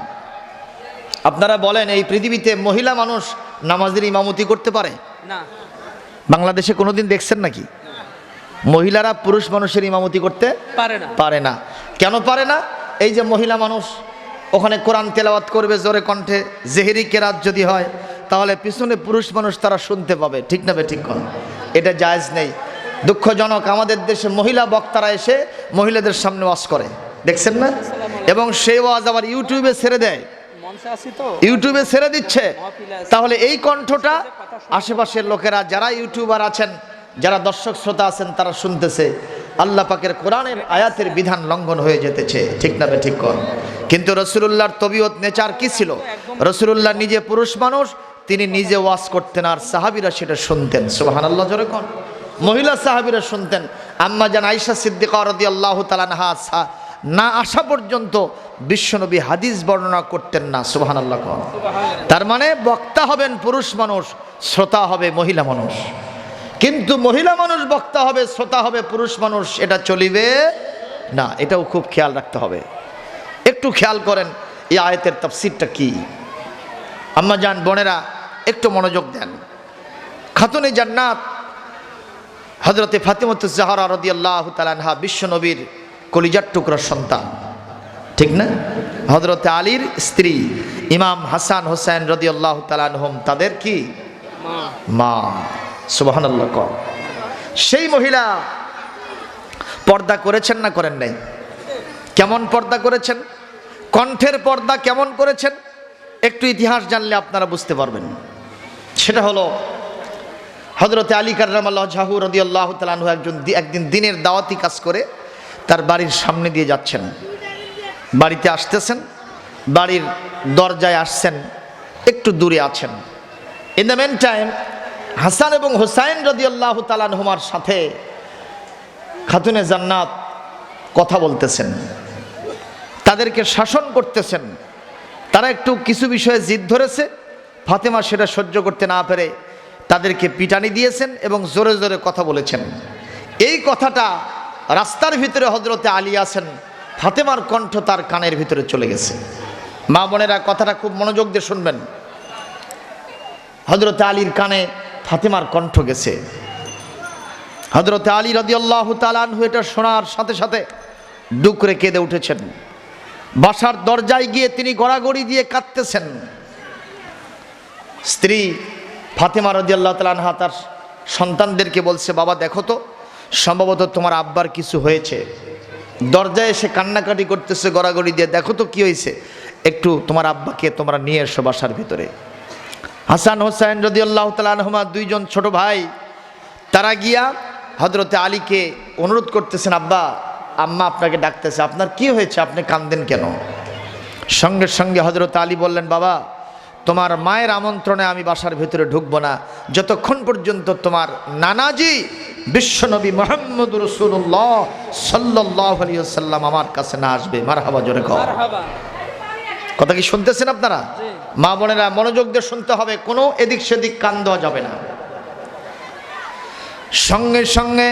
আপনারা বলেন, এই পৃথিবীতে মহিলা মানুষ নামাজের ইমামতি করতে পারে না? বাংলাদেশে কোনোদিন দেখছেন নাকি মহিলারা পুরুষ মানুষের ইমামতি করতে পারে না? কেন পারে না? এই যে মহিলা মানুষ ওখানে কোরআন তেলাওয়াত করবে জোরে কণ্ঠে, জেহেরি কেরাত যদি হয়, তাহলে পিছনে পুরুষ মানুষ তারা শুনতে পাবে, ঠিক না বে ঠিক কর? এটা জায়েজ নেই। দুঃখজনক, আমাদের দেশে মহিলা বক্তারা এসে মহিলাদের সামনে ওয়াজ করে, দেখছেন না? এবং সেই ওয়াজ আবার ইউটিউবে ছেড়ে দেয়, ইউটিউবে ছেড়ে দিচ্ছে। তাহলে এই কণ্ঠটা আশেপাশের লোকেরা, যারা ইউটিউবার আছেন, যারা দর্শক শ্রোতা আছেন, তারা শুনতেছে, আল্লাহ পাকের কোরআনের আয়াতের বিধান লঙ্ঘন হয়ে যেতেছে, ঠিক না বে ঠিক কর? কিন্তু রাসূলুল্লাহর তবিয়ত নেচার কি ছিল? রাসূলুল্লাহ নিজে পুরুষ মানুষ, তিনি নিজে ওয়াজ করতেন আর সাহাবীরা সেটা শুনতেন। সুবহানাল্লাহ জোরে কোন? মহিলা সাহাবীরা শুনতেন। আম্মা জান আয়েশা সিদ্দিকা রাদিয়াল্লাহু তাআলা আনহা না আসা পর্যন্ত বিশ্বনবী হাদিস বর্ণনা করতেন না। সুবহানাল্লাহ কোন? তার মানে বক্তা হবেন পুরুষ মানুষ, শ্রোতা হবে মহিলা মানুষ। কিন্তু মহিলা মানুষ বক্তা হবে, শ্রোতা হবে পুরুষ মানুষ, এটা চলিবে না। এটাও খুব খেয়াল রাখতে হবে। একটু খেয়াল করেন এই আয়াতের তাফসীরটা কি। আম্মা জান বোনেরা একটু মনোযোগ দেন। খাতুনে জান্নাত হযরতে ফাতিমাতুজ জাহরা রাদিয়াল্লাহু তাআলা আনহা বিশ্বনবীর কলিজার টুকরা সন্তান, ঠিক না? হযরতে আলীর স্ত্রী ইমাম হাসান হোসেন রাদিয়াল্লাহু তাআলা আনহুম তাদের কি মা। সুবহানাল্লাহ কর। সেই মহিলা পর্দা করেছেন না করেন নাই? কেমন পর্দা করেছেন? কণ্ঠের পর্দা কেমন করেছেন? একটু ইতিহাস জানলে আপনারা বুঝতে পারবেন। সেটা হলো হযরতে আলী কাররামাল্লাহু ওয়াজহাহু রাদিয়াল্লাহু তাআলা আনহু একদিন দিনের দাওয়াতি কাজ করে তার বাড়ির সামনে দিয়ে যাচ্ছেন, বাড়িতে আসতেছেন, বাড়ির দরজায় আসছেন, একটু দূরে আছেন। In the meantime Hasan এবং হুসাইন রাদিয়াল্লাহু তাআলা আনহুমার সাথে খাতুনে জান্নাত কথা বলতেছেন, তাদেরকে শাসন করতেছেন। তারা একটু কিছু বিষয়ে জিদ ধরেছে, ফাতেমা সেটা সহ্য করতে না পেরে তাদেরকে পিটানি দিয়েছেন এবং জোরে জোরে কথা বলেছেন। এই কথাটা রাস্তার ভিতরে হযরতে আলী আছেন, ফাতেমার কণ্ঠ তার কানের ভিতরে চলে গেছে। মা বোনেরা কথাটা খুব মনোযোগ দিয়ে শুনবেন। হযরতে আলীর কানে ফাতেমার কণ্ঠ গেছে। হযরতে আলী রাদিয়াল্লাহু তাআলা আনহু এটা শোনার সাথে সাথে ডুকরে কেঁদে উঠেছেন। বাসার দরজায় গিয়ে তিনি গড়াগড়ি দিয়ে কাঁদতেছেন। স্ত্রী ফাতেমা রাদিয়াল্লাহু তাআলা আনহা তার সন্তানদেরকে বলছে, বাবা দেখো তো, সম্ভবত তোমার আব্বার কিছু হয়েছে, দরজায় এসে কান্নাকাটি করতেছে গড়াগড়ি দিয়ে, দেখো তো কি হয়েছে, একটু তোমার আব্বাকে তোমরা নিয়ে এসো বাসার ভিতরে। হাসান হোসাইন রাদিয়াল্লাহু তাআলা আনহুমা দুইজন ছোট ভাই, তারা গিয়া হযরতে আলীকে অনুরোধ করতেছেন, আব্বা আম্মা আপনাকে ডাকতেছে, আপনার কি হয়েছে, আপনি কাঁদেন কেন? সঙ্গে সঙ্গে হযরত আলী বললেন, বাবা তোমার মায়ের আমন্ত্রণে আমি বাসার ভিতরে ঢুকবো না যতক্ষণ পর্যন্ত তোমার নানাজি বিশ্বনবী মুহাম্মদুর রাসূলুল্লাহ সাল্লাল্লাহু আলাইহি ওয়াসাল্লাম আমার কাছে না আসবে। মারহাবা, জোরে কও মারহাবা। কথা কি শুনতেছেন আপনারা? মা বোনেরা মনোযোগ দিয়ে শুনতে হবে, কোনো এদিক সেদিক কান দেওয়া যাবে না। সঙ্গে সঙ্গে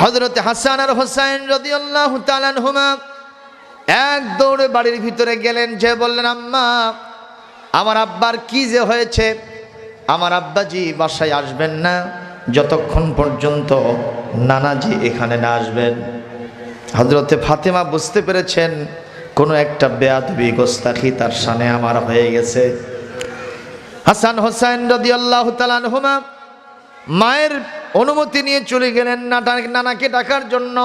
হযরত হাসান আর হোসাইন রাদিয়াল্লাহু তাআলা আনহুমা এক দৌড়ে বাড়ির ভিতরে গেলেন, যে বললেন, আম্মা আমার আব্বার কি যে হয়েছে, আমার আব্বাজি বাসায় আসবেন না যতক্ষণ পর্যন্ত নানাজি এখানে না আসবেন। হযরতে ফাতেমা বুঝতে পেরেছেন কোনো একটা বেয়াদবি গোস্তাখি তার সামনে আমার হয়ে গেছে। হাসান হোসাইন রাদিয়াল্লাহু তাআলা আনহুমা মায়ের অনুমতি নিয়ে চলে গেলেন নানাকে ডাকার জন্য।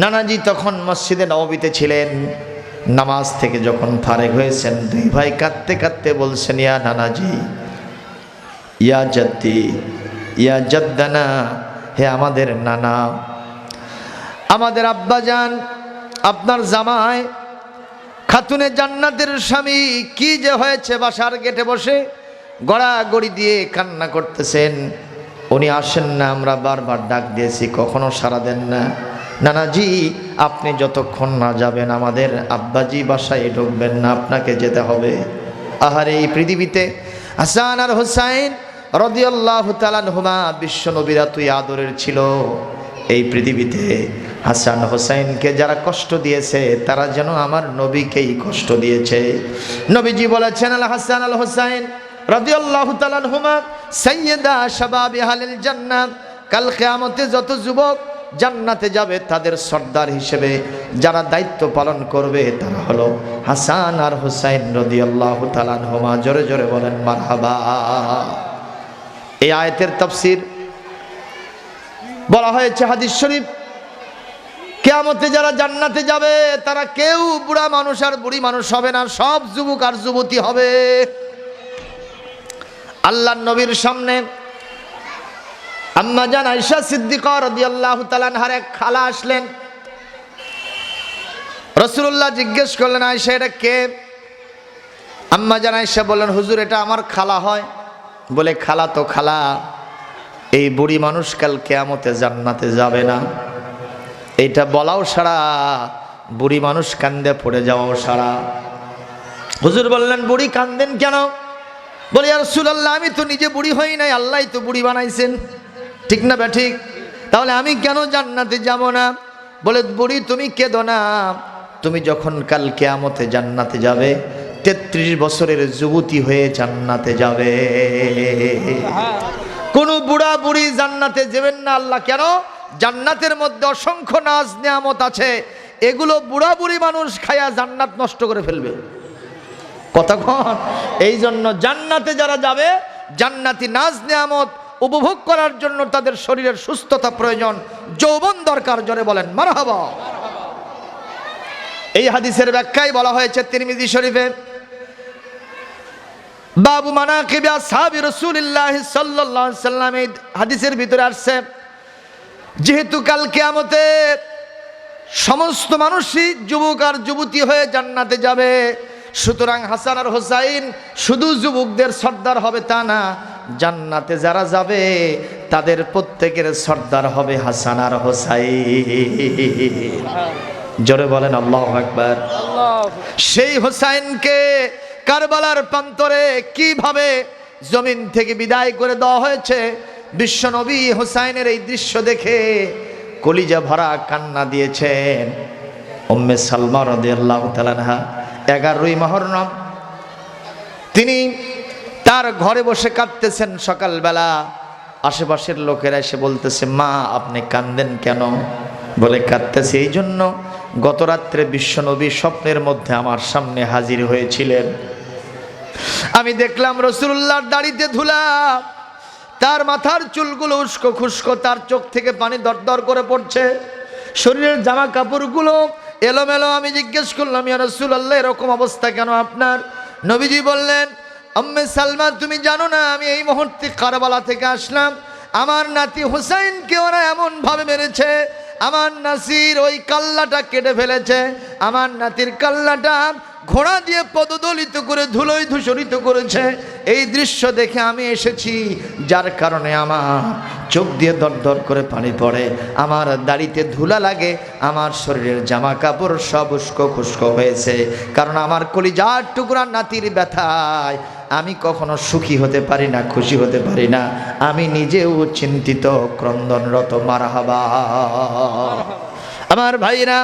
নানাজি তখন মসজিদে নববীতে ছিলেন, নামাজ থেকে যখন ফারেক হয়েছেন দুই ভাই কাঁদতে কাঁদতে বলছেন, ইয়া নানাজি, ইয়া জাদ্দি, ইয়া জাদ্দানা, হে আমাদের নানা, আমাদের আব্বাজান, আপনার জামাই খাতুনে জান্নাতের স্বামী কি যে হয়েছে, বাসার গেটে বসে গড়াগড়ি দিয়ে কান্না করতেছেন, উনি আসেন না, আমরা বারবার ডাক দিয়েছি কখনো সাড়া দেন না। নানাজি আপনি যতক্ষণ না যাবেন আমাদের আব্বাজি বাসায় ঢুকবেন না, আপনাকে যেতে হবে। আহারে এই পৃথিবীতে হাসান আর হোসাইন রাদিয়াল্লাহু তাআলা আনহুমা বিশ্বনবীর তুই আদরের ছিল। এই পৃথিবীতে হাসান হোসাইনকে যারা কষ্ট দিয়েছে তারা যেন আমার নবীকেই কষ্ট দিয়েছে। নবীজি বলেছেন, আল হাসান আল হোসাইন রাদিয়াল্লাহু তাআলা আনহুমা সাইয়্যিদা শাবাবি আহলিল জান্নাত, কাল কিয়ামতে যত যুবক জান্নাতে যাবে তাদের সর্দার হিসেবে যারা দায়িত্ব পালন করবে তারা হলো হাসান আর হোসাইন রাদিয়াল্লাহু তাআলা আনহুমা। জোরে জোরে বলেন মারহাবা। এই আয়াতের তাফসীর বলা হয়েছে হাদিস শরীফ, কিয়ামতে যারা জান্নাতে যাবে তারা কেউ বুড়া মানুষ আর বুড়ি মানুষ হবে না, সব যুবক আর যুবতী হবে। আল্লাহর নবীর সামনে আম্মা জান আয়েশা সিদ্দিকা রাদিয়াল্লাহু তাআলা আনহার এক খালা আসলেন। রাসূলুল্লাহ জিজ্ঞেস করলেন, আয়েশা এটা কে? আম্মা জান আয়েশা বললেন, হুজুর এটা আমার খালা হয়। বলে, খালা তো খালা, এই বুড়ি মানুষ কাল কিয়ামতে জান্নাতে যাবে না। এইটা বলাও সারা, বুড়ি মানুষ কান্দে পড়ে যাওয়াও সারা। হুজুর বললেন, বুড়ি কান্দেন কেন? বলে, ইয়া রাসূলুল্লাহ আমি তো নিজে বুড়ি হই নাই, আল্লাহই তো বুড়ি বানাইছেন, ঠিক না ঠিক? তাহলে আমি কেন জান্নাতে যাব না? বলে, বুড়ি তুমি কেঁদো না, তুমি যখন কাল কিয়ামতে জান্নাতে যাবে 33 বছরের যুবতী হয়ে জান্নাতে যাবে। কোন বুড়া বুড়ি জান্নাতে যাবেন না। আল্লাহ কেন? জান্নাতের মধ্যে অসংখ্য নাজ নিয়ামত আছে, এগুলো বুড়া বুড়ি মানুষ খায়া জান্নাত নষ্ট করে ফেলবে। কতক্ষণ? এই জন্য জান্নাতে যারা যাবে জান্নাতি নাজ নিয়ামত উপভোগ করার জন্য তাদের শরীরের সুস্থতা প্রয়োজন, যৌবন দরকার। জোরে বলেন মারহাবা। এই হাদিসের ব্যাখ্যায় বলা হয়েছে তিরমিজি শরীফে, বাবু মানাকিবি আসহাবি রাসূলিল্লাহ সাল্লাল্লাহু আলাইহি ওয়াসাল্লাম, এই হাদিসের ভিতরে আসছে যেহেতু কাল কিয়ামতে সমস্ত মানুষই যুবক আর যুবতী হয়ে জান্নাতে যাবে, সুতরাং হাসান আর হোসাইন শুধু যুবকদের সর্দার হবে তা না, জান্নাতে যারা যাবে তাদের প্রত্যেকের সর্দার হবে হাসান আর হোসাইন। জোরে বলেন আল্লাহু আকবার। সেই হোসাইনকে কারবালার প্রান্তরে কিভাবে জমিন থেকে বিদায় করে দেওয়া হয়েছে, বিশ্বনবী হোসাইনের এই দৃশ্য দেখে কলিজা ভরা কান্না দিয়েছেন। উম্মে সালমা রাদিয়াল্লাহু তাআলা আনহা 11ই মুহররম তিনি তার ঘরে বসে কাঁদতেছেন। সকালবেলা আশেপাশের লোকেরা এসে বলতেছে, মা আপনি কাঁদেন কেন? বলে, কাঁদতেছি এই জন্য, গত রাত্রে বিশ্বনবী স্বপ্নের মধ্যে আমার সামনে হাজির হয়েছিলেন। আমি দেখলাম রাসূলুল্লাহর দাড়িতে ধুলা, তার মাথার চুলগুলো উস্কো খুস্কো, তার চোখ থেকে পানি দরদর করে পড়ছে। শরীরের জামা কাপড়গুলো এলোমেলো। আমি জিজ্ঞেস করলাম, ইয়া রাসূলুল্লাহ, এরকম অবস্থা কেন আপনার? নবীজি বললেন, আম্মে সালমা, তুমি জানো না আমি এই মুহূর্তে কারবালা থেকে আসলাম, আমার নাতি হুসাইনকে ওরা এমন ভাবে মেরেছে, আমার নাসির ওই কাল্লাটা কেটে ফেলেছে, আমার নাতির কাল্লাটা ঘোড়া দিয়ে পদদলিত করে ধুলোয় ধূসরিত করেছে। এই দৃশ্য দেখে আমি এসেছি, যার কারণে আমার চোখ দিয়ে দরদর করে পানি পড়ে, আমার দাড়িতে ধুলা লাগে, আমার শরীরের জামা কাপড় সব উস্কো খুস্কো হয়েছে, কারণ আমার কলিজার টুকরা নাতির ব্যথায় আমি কখনো সুখী হতে পারি না, খুশি হতে পারি না, আমি নিজেও চিন্তিত, ক্রন্দনরত। মারহাবা। আমার ভাইরা,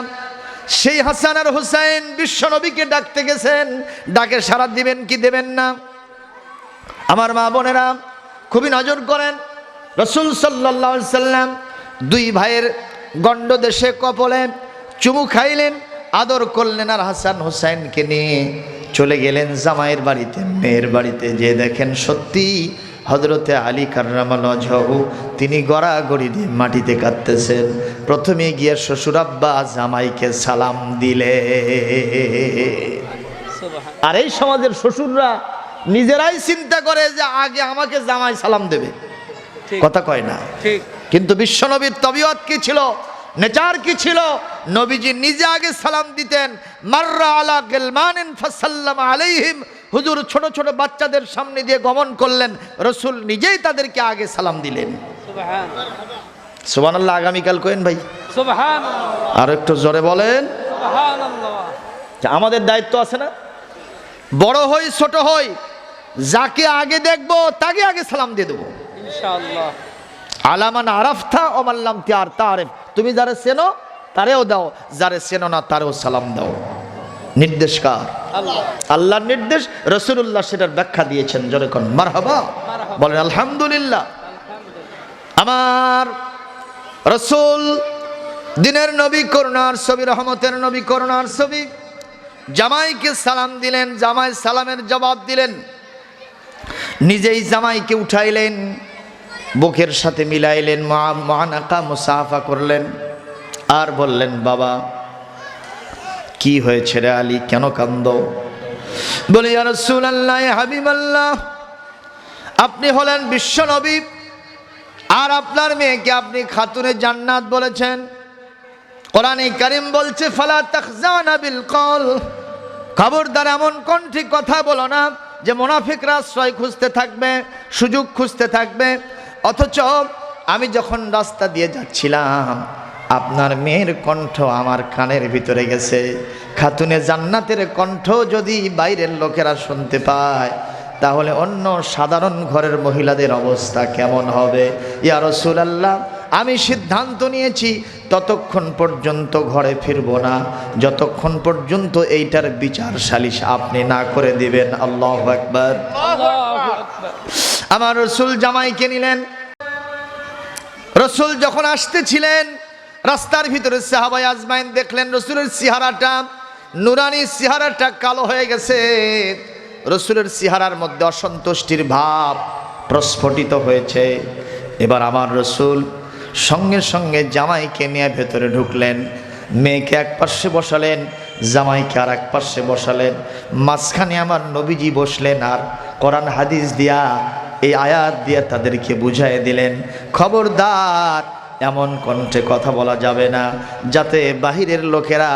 সেই হাসান আর হুসাইন বিশ্বনবীকে ডাকতে গেছেন, ডাকে সাড়া দিবেন কি দেবেন না? আমার মা বোনেরা খুবই নজর করেন, রাসূল সাল্লাল্লাহু আলাইহি সাল্লাম দুই ভাইয়ের গণ্ড দেশে কপলে চুমু খাইলেন, আদর করলেন, আর হাসান হুসাইনকে নিয়ে চলে গেলেন জামাইয়ের বাড়িতে, মেয়ের বাড়িতে। যে দেখেন সত্যি হযরতে আলী কাররামাল্লাহু ওয়াজহাহু তিনি গড়াগড়ি দিয়ে মাটিতে কাঁদতেছেন। প্রথমে গিয়ে শ্বশুর আব্বা জামাইকে সালাম দিলে। আর এই সমাজের শ্বশুররা নিজেরাই চিন্তা করে যে আগে আমাকে জামাই সালাম দেবে, কথা কয় না। কিন্তু বিশ্বনবীর তবিয়ত কি ছিল, নেচার কি ছিল? নবীজি নিজে আগে সালাম দিতেন। মাররা আলা গিলমানিন ফাসাল্লামা আলাইহিম। হুজুর ছোট ছোট বাচ্চাদের সামনে দিয়ে গমন করলেন, রাসূল নিজেই তাদেরকে আগে সালাম দিলেন। সুবহানাল্লাহ। সুবহানাল্লাহ আগামীকাল কইন ভাই সুবহানাল্লাহ। আর একটু জোরে বলেন সুবহানাল্লাহ। আমাদের দায়িত্ব আছে না? বড় হই ছোট হই, যাকে আগে দেখবো তাকে আগে সালাম দিয়ে দেবো ইনশাআল্লাহ। আলামান আরাফতা ও মাল্লাম তিয়ার তারিফ। তুমি যারে চেনো তারেও দাও, যারে চেনো না তারেও সালাম দাও। নির্দেশ কার? আল্লাহ। আল্লাহর নির্দেশ, রাসূলুল্লাহ সেটার ব্যাখ্যা দিয়েছেন। জোরে কোন মারহাবা বলেন আলহামদুলিল্লাহ। আমার রাসূল দিনের নবী, করুণার ছবি, রহমতের নবী, করুণার ছবি, জামাইকে সালাম দিলেন। জামাই সালামের জবাব দিলেন, নিজেই জামাইকে উঠাইলেন, বুকের সাথে মিলাইলেন, মুআনাকা মুসাফা করলেন, আর বললেন, বাবা কি হয়েছে রে আলী, কেন কান্দো? বলে, ইয়া রাসূলুল্লাহ, ইয়া হাবিবাল্লাহ, আপনি হলেন বিশ্ব নবী, আর আপনার মেয়েকে আপনি খাতুনে জান্নাত বলেছেন। কোরআনে কারীম বলছে, ফালা তাখজানা বিল কল, খবরদার এমন কণ্ঠে কথা বলো না যে মুনাফিকরা আশ্রয় খুঁজতে থাকবে, সুযোগ খুঁজতে থাকবে। অথচ আমি যখন রাস্তা দিয়ে যাচ্ছিলাম, আপনার মেয়ের কণ্ঠ আমার কানের ভিতরে গেছে। খাতুনে জান্নাতের কণ্ঠ যদি বাইরের লোকেরা শুনতে পায়, তাহলে অন্য সাধারণ ঘরের মহিলাদের অবস্থা কেমন হবে? ইয়া রাসূলুল্লাহ, আমি সিদ্ধান্ত নিয়েছি ততক্ষণ পর্যন্ত ঘরে ফিরব না, যতক্ষণ পর্যন্ত এইটার বিচার সালিশ আপনি না করে দিবেন। আল্লাহু আকবার। আমার রাসূল জামাইকে নিলেন। রাসূল যখন আসতেছিলেন, রাস্তার ভিতরে সাহাবায়ে আজমাইন দেখলেন রাসূলের চেহারাটা, নুরানি চেহারাটা কালো হয়ে গেছে। রাসূলের চেহারার মধ্যে অসন্তুষ্টির ভাব প্রস্ফুটিত হয়েছে। এবার আমার রাসূল সঙ্গে সঙ্গে জামাইকে নিয়ে ভেতরে ঢুকলেন, মেয়েকে এক পাশে বসালেন, জামাইকে আর এক পাশে বসালেন, মাঝখানে আমার নবীজি বসলেন, আর কোরআন হাদিস দিয়া, এই আয়াত দিয়া তাদেরকে বুঝাই দিলেন, খবরদার এমন কণ্ঠে কথা বলা যাবে না যাতে বাহিরের লোকেরা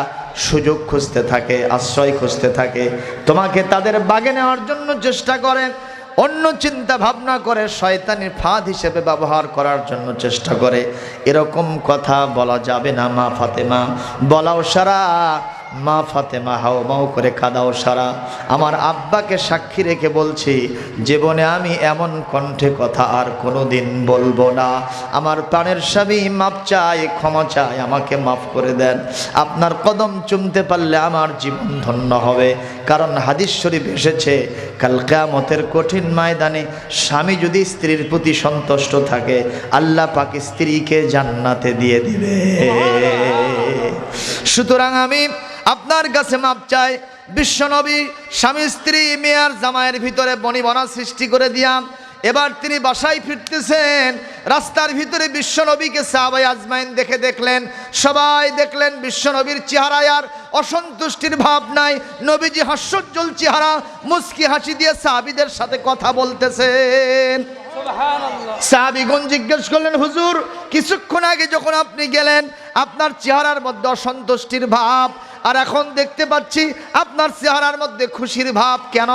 সুযোগ খুঁজতে থাকে, আশ্রয় খুঁজতে থাকে, তোমাকে তাদের বাগে নেওয়ার জন্য চেষ্টা করে, অন্য চিন্তা ভাবনা করে, শয়তানের ফাঁদ হিসেবে ব্যবহার করার জন্য চেষ্টা করে। এরকম কথা বলা যাবে না মা ফাতেমা। বলাও সারা মা ফাতেমা হাও মাও করে কাদাও সারা। আমার আব্বাকে সাক্ষী রেখে বলছি, জীবনে আমি এমন কণ্ঠে কথা আর কোনোদিন বলবো না। আমার প্রাণের স্বামী মাপ চাই, ক্ষমা চাই, আমাকে মাফ করে দেন। আপনার কদম চুমতে পারলে আমার জীবন ধন্য হবে। কারণ হাদিস শরীফ এসেছে, কাল কিয়ামতের কঠিন ময়দানে স্বামী যদি স্ত্রীর প্রতি সন্তুষ্ট থাকে, আল্লাহ পাক স্ত্রীকে জান্নাতে দিয়ে দিবে। সুতরাং আমি আপনার কাছে মাপ চাই। বিশ্বনবী স্বামী স্ত্রী মেয়ার জামাইয়ের ভিতরে বনিবনা সৃষ্টি করে দিয়া এবার তিনি বাসায় ফিরতেছেন। রাস্তার ভিতরে বিশ্বনবীকে সাহাবায়ে আজমাইন দেখলেন, সবাই দেখলেন বিশ্বনবীর চেহারায় আর অসন্তুষ্টির ভাব নাই। নবীজি হাস্যোজ্জ্বল চেহারা, মুস্কি হাসি দিয়ে সাহাবীদের সাথে কথা বলতেছেন। সাহাবীগণ জিজ্ঞেস করলেন, হুজুর কিছুক্ষণ আগে যখন আপনি গেলেন আপনার চেহারার মধ্যে অসন্তুষ্টির ভাব, আর এখন দেখতে পাচ্ছি আপনার চেহারার মধ্যে খুশির ভাব কেন?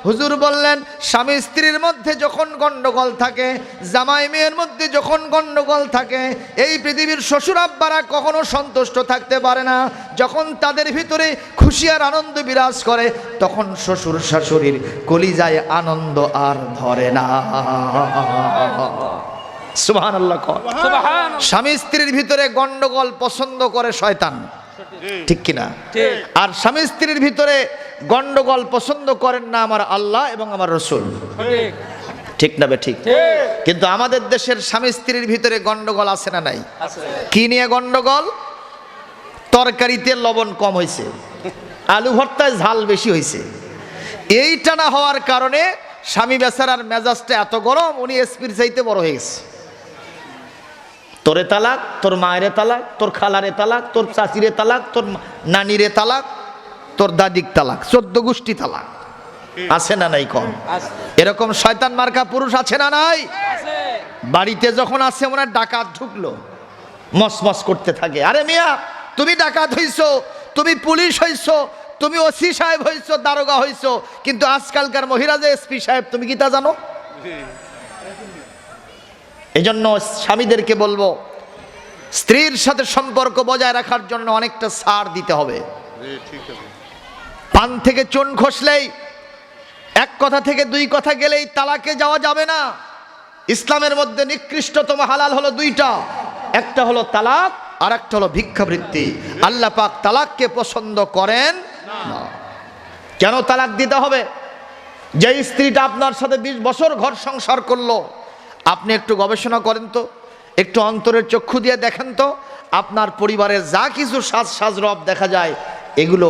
হুজুর বললেন, স্বামী স্ত্রীর মধ্যে যখন গন্ডগোল থাকে, জামাই মেয়ের মধ্যে যখন গন্ডগোল থাকে, এই পৃথিবীর শ্বশুর আব্বারা কখনো সন্তুষ্ট থাকতে পারে না। যখন তাদের ভিতরে খুশি আর আনন্দ বিরাজ করে, তখন শ্বশুর শাশুড়ির কলিজায় আনন্দ আর ধরে না। সুবহানাল্লাহ। স্বামী স্ত্রীর ভিতরে গন্ডগোল পছন্দ করে শয়তান, ঠিক কিনা? আর স্বামী স্ত্রীর ভিতরে গন্ডগোল পছন্দ করেন না আমার আল্লাহ এবং আমার রসুল, ঠিক না বে ঠিক? কিন্তু আমাদের দেশের স্বামী স্ত্রীর ভিতরে গন্ডগোল আছে না নাই? কি নিয়ে গন্ডগোল? তরকারিতে লবণ কম হয়েছে, আলু ভর্তায় ঝাল বেশি হয়েছে। এইটা না হওয়ার কারণে স্বামী বেচারার মেজাজটা এত গরম, উনি এসপির চাইতে বড় হয়ে গেছে। তোরে তালাক, তোর মায়েরে তালাক, তোর খালারে তালাক, তোর চাচিরে তালাক, তোর নানিরে তালাক, তোর দাদিক তালাক, 14 গোষ্ঠী তালাক। আছে না নাই? কম। এরকম শয়তান মার্কা পুরুষ আছে না নাই? বাড়িতে যখন আসে ওনার ডাকাত ঢুকলো, মসমস করতে থাকে, আরে মিয়া তুমি ডাকাত হইছো, তুমি পুলিশ হইছো, তুমি ওসি সাহেব হইছো, দারোগা হইছো, কিন্তু আজকালকার মহিলা যে এসপি সাহেব, তুমি কি তা জানো? এজন্য স্বামীদেরকে বলবো, স্ত্রীর সাথে সম্পর্ক বজায় রাখার জন্য অনেকটা ছাড় দিতে হবে। পান থেকে চুন খসলেই, এক কথা থেকে 2 কথা গেলেই তালাকে যাওয়া যাবে না। ইসলামের মধ্যে নিকৃষ্টতম হালাল হলো 2টা, একটা হলো তালাক আর একটা হলো ভিক্ষাবৃত্তি। আল্লাহ পাক তালাককে পছন্দ করেন না। কেন তালাক দিতে হবে? যে স্ত্রীটা আপনার সাথে 20 বছর ঘর সংসার করলো, আপনি একটু গবেষণা করেন তো, একটু অন্তরের চক্ষু দিয়ে দেখেন তো, আপনার পরিবারের যা কিছু সাজ রব দেখা যায়, এগুলো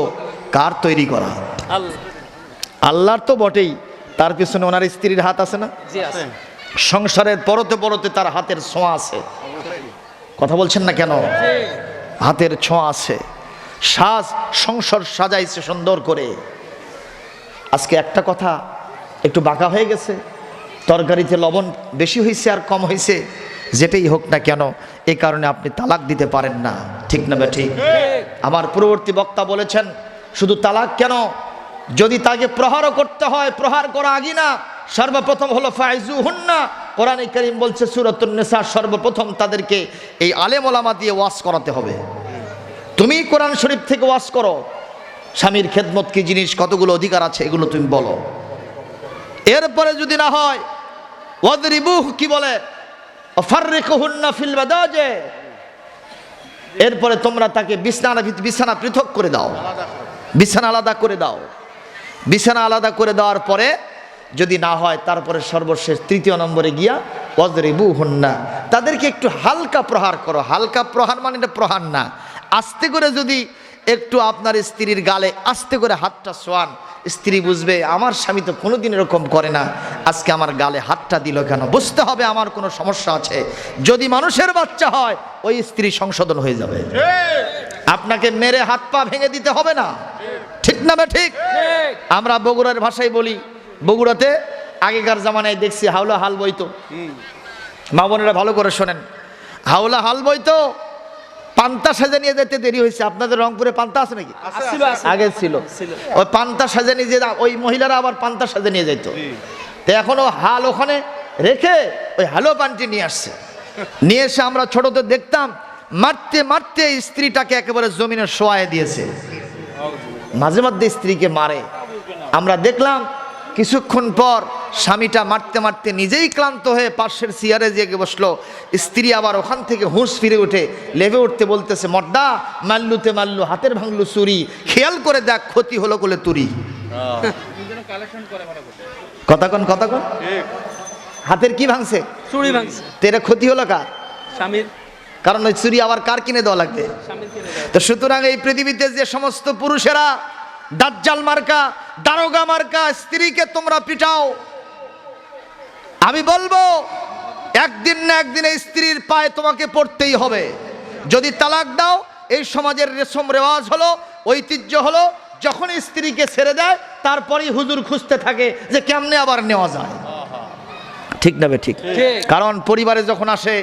কার তৈরি করা? আল্লাহর তো বটেই, তার পিছনে ওনার স্ত্রীর হাত আছে না? সংসারের পরতে পরতে তার হাতের ছোঁয়া আছে। কথা বলছেন না কেন? হাতের ছোঁয়া আছে। সংসার সাজাইছে সুন্দর করে। আজকে একটা কথা একটু বাঁকা হয়ে গেছে, তরকারিতে লবণ বেশি হয়েছে আর কম হয়েছে, যেটাই হোক না কেন, এই কারণে আপনি তালাক দিতে পারেন না, ঠিক না বে ঠিক? আমার পূর্ববর্তী বক্তা বলেছেন, শুধু তালাক কেন, যদি তাকে প্রহারও করতে হয়, প্রহার করা আগে না, সর্বপ্রথম হলো ফাইজুহুন্না। কোরআনে কারীম বলছে সূরাতুন নিসা, সর্বপ্রথম তাদেরকে এই আলেম ওলামা দিয়ে ওয়াজ করাতে হবে। তুমি কোরআন শরীফ থেকে ওয়াজ করো, স্বামীর খেদমত কি জিনিস, কতগুলো অধিকার আছে, এগুলো তুমি বলো। এরপরে যদি না হয়, ওয়াদরিবুহু কি বলে, ফাররিকুহুন্না ফিল মাদাজি, এরপরে তোমরা তাকে বিছানা পৃথক করে দাও, বিছানা আলাদা করে দাও। বিছানা আলাদা করে দেওয়ার পরে যদি না হয়, তারপরে সর্বশেষ 3য় নম্বরে গিয়া ওয়াদরিবুহুন্না, তাদেরকে একটু হালকা প্রহার করো। হালকা প্রহার মানে এটা প্রহার না, আস্তে করে যদি একটু আপনার স্ত্রীর গালে আস্তে করে হাতটা ছোঁয়ান, স্ত্রী বুঝবে আমার স্বামী তো কোনোদিন এরকম করে না, আজকে আমার গালে হাতটা দিল কেন, বুঝতে হবে আমার কোনো সমস্যা আছে। যদি মানুষের বাচ্চা হয়, ওই স্ত্রী সংশোধন হয়ে যাবে। আপনাকে মেরে হাত পা ভেঙে দিতে হবে না, ঠিক না বে ঠিক? আমরা বগুড়ার ভাষায় বলি, বগুড়াতে আগেকার জামানায় দেখছি হাওলা হাল বইতো, মা বোনেরা ভালো করে শোনেন, হাওলা হাল বইতো, পান্তা সাজা নিয়ে যেতে দেরি হয়েছে। আপনাদের রংপুরে পান্তা আছে নাকি? আগে ছিল। ওই পান্তা সাজা নিয়ে যে ওই মহিলারা আবার পান্তা সাজা নিয়ে যেত, তো এখনো হাল ওখানে রেখে ওই হালো পানটি নিয়ে আসছে। নিয়ে এসে আমরা ছোটতে দেখতাম, মারতে মারতে স্ত্রীটাকে একেবারে জমিনে শোয়ায় দিয়েছে। মাঝে মধ্যে স্ত্রীকে মারে। আমরা দেখলাম কিছুক্ষণ পর স্বামীটা মারতে মারতে নিজেই ক্লান্ত হয়ে পাশের চেয়ারে জেগে বসলো। স্ত্রী আবার ওখান থেকে হুঁশ ফিরে উঠে লেবে উঠতে বলতেছে, মর্দা মাল্লুতে মাল্লু, হাতের ভাঙলু চুরি, খেয়াল করে দেখ ক্ষতি হলো কোলে তুরি। কথাক্ষণ হাতের কি ভাঙছে? চুরি ভাঙছে। তেরে ক্ষতি হলো কার? স্বামীর। কারণ ওই চুরি আবার কার কিনে দেওয়া লাগবে? তো সুতরাং এই পৃথিবীতে যে সমস্ত পুরুষেরা দাজ্জাল মার্কা, দারোগা মার্কা স্ত্রীকে তোমরা পিটাও, আমি বলবো একদিন না একদিন এই স্ত্রীর পায়ে তোমাকে পড়তেই হবে। যদি তালাক দাও, এই সমাজের রেশম রেওয়াজ হলো, ঐতিহ্য হলো, যখন স্ত্রীকে ছেড়ে দেয় তারপরেই হুজুর খুঁজতে থাকে যে কেমনে আবার নেওয়া যায়। ঠিক না বে ঠিক? কারণ পরিবারে যখন আসে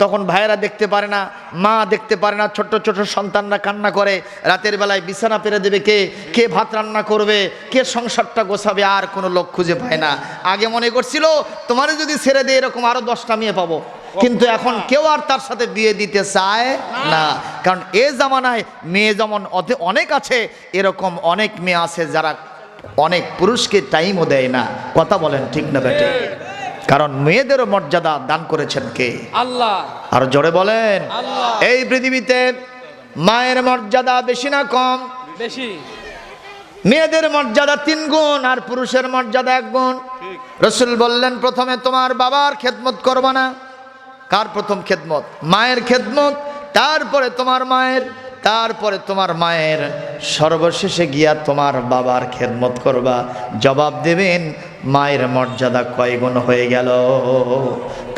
তখন ভাইয়েরা দেখতে পারে না, মা দেখতে পারে না, ছোট্ট ছোট সন্তানরা কান্না করে, রাতের বেলায় বিছানা পেরে দেবে কে, কে ভাত রান্না করবে, কে সংসারটা গোছাবে, আর কোনো লোক খুঁজে পায় না। আগে মনে করছিল তোমারে যদি ছেড়ে দেয় এরকম আরো 10টা মেয়ে পাবো, কিন্তু এখন কেউ আর তার সাথে বিয়ে দিতে চায় না। কারণ এ জামানায় মেয়ে যেমন অনেক আছে, এরকম অনেক মেয়ে আছে যারা অনেক পুরুষকে টাইমও দেয় না। কথা বলেন ঠিক না বেটে? কারণ মেয়েদেরও মর্যাদা দান করেছেন কে? আল্লাহ। আর জোরে বলেন আল্লাহ। এই পৃথিবীতে মায়ের মর্যাদা বেশি না কম? বেশি। মেয়েদের মর্যাদা 3 গুণ আর পুরুষের মর্যাদা 1 গুণ। রাসূল বললেন প্রথমে তোমার বাবার খেদমত করবা না। কার প্রথম খেদমত? মায়ের খেদমত, তারপরে তোমার মায়ের, তারপরে তোমার মায়ের, সর্বশেষে গিয়া তোমার বাবার খেদমত করবা। জবাব দেবেন মায়ের মর্যাদা কয় গুণ হয়ে গেল।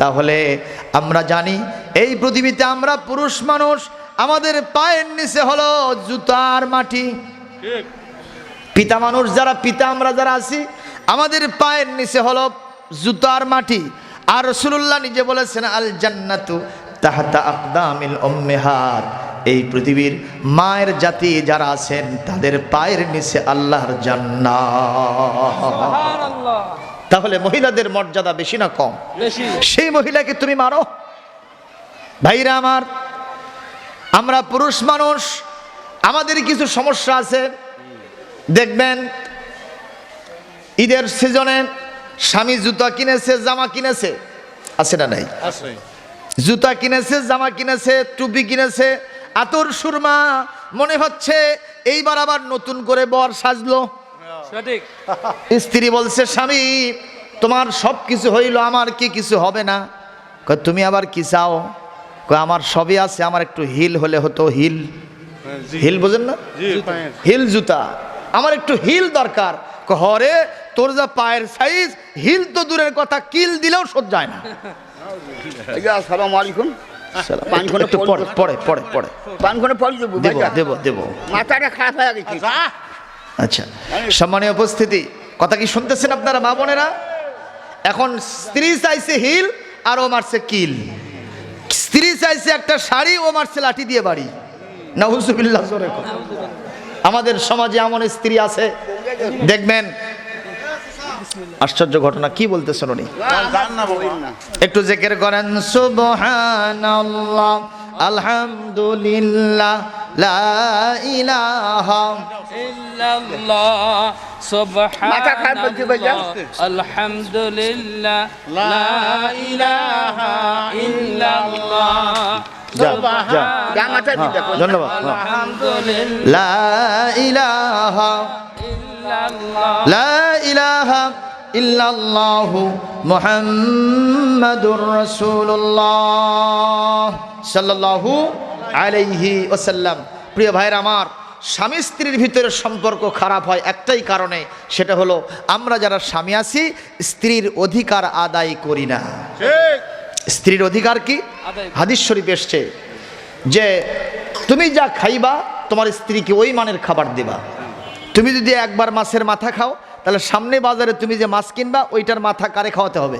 তাহলে আমরা জানি এই পৃথিবীতে আমরা পুরুষ মানুষ, আমাদের পায়ের নিচে হলো জুতার মাটি। পিতা মানুষ যারা, পিতা আমরা যারা আছি, আমাদের পায়ের নিচে হলো জুতার মাটি। আর রাসূলুল্লাহ নিজে বলেছেন আল জান্নাতু তাহতা আকদামিল উম্মাহাত, এই পৃথিবীর মায়ের জাতি যারা আছেন তাদের পায়ের নিচে আল্লাহর জান্নাত। সুবহানাল্লাহ। তাহলে মহিলাদের মর্যাদা বেশি না কম? বেশি। সেই মহিলাকে তুমি মারো। ভাইরা আমার, আমরা পুরুষ মানুষ, আমাদের কিছু সমস্যা আছে। দেখবেন ঈদের সিজনে স্বামী জুতা কিনেছে, জামা কিনেছে, আছে না নাই? আছে। জুতা কিনেছে, জামা কিনেছে, টুপি কিনেছে, আতর সুরমা, মনে হচ্ছে এইবার আবার নতুন করে বর সাজলো। সঠিক। স্ত্রী বলছে স্বামী তোমার সব কিছু হইল, আমার কি কিছু হবে না? কয় তুমি আবার কি চাও? কয় আমার সবই আছে, আমার একটু হিল হলে হতো। হিল, হিল বোঝেন না? হিল জুতা, আমার একটু হিল দরকার। হরে তোর যা পায়ের সাইজ, হিল তো দূরের কথা, কিল দিলেও সহ্য যায় না। আসসালামু আলাইকুম। আচ্ছা, সম্মানীয় উপস্থিতি, কথা কি শুনতেছেন আপনারা মা বোনেরা? এখন স্ত্রী চাইছে হিল আর ও মারছে কিল। স্ত্রী চাইছে একটা শাড়ি, ও মারছে লাঠি দিয়ে বাড়ি। নাউজুবিল্লাহ। আমাদের সমাজে এমন স্ত্রী আছে, দেখবেন আশ্চর্য ঘটনা। কি বলতেছেন উনি? একটু জিকির করেন সুবহানাল্লাহ, আলহামদুলিল্লাহ, লা ইলাহা ইল্লাল্লাহ, সুবহানাল্লাহ, আলহামদুলিল্লাহ, লা ইলাহা ইল্লাল্লাহ, ধন্যবাদ। লা ইলাহা লা ইলাহা ইল্লাল্লাহু মুহাম্মাদুর রাসূলুল্লাহ সাল্লাল্লাহু আলাইহি ওয়াসাল্লাম। প্রিয় ভাইরা আমার, স্বামী স্ত্রীর ভিতরে সম্পর্ক খারাপ হয় একটাই কারণে, সেটা হলো আমরা যারা স্বামী আছি স্ত্রীর অধিকার আদায় করি না। স্ত্রীর অধিকার কি? হাদিস শরীফ এসছে যে তুমি যা খাইবা তোমার স্ত্রীকে ওই মানের খাবার দেবা। তুমি যদি একবার মাছের মাথা খাও, তাহলে সামনে বাজারে তুমি যে মাছ কিনবা ওইটার মাথা কারে খাওয়াতে হবে?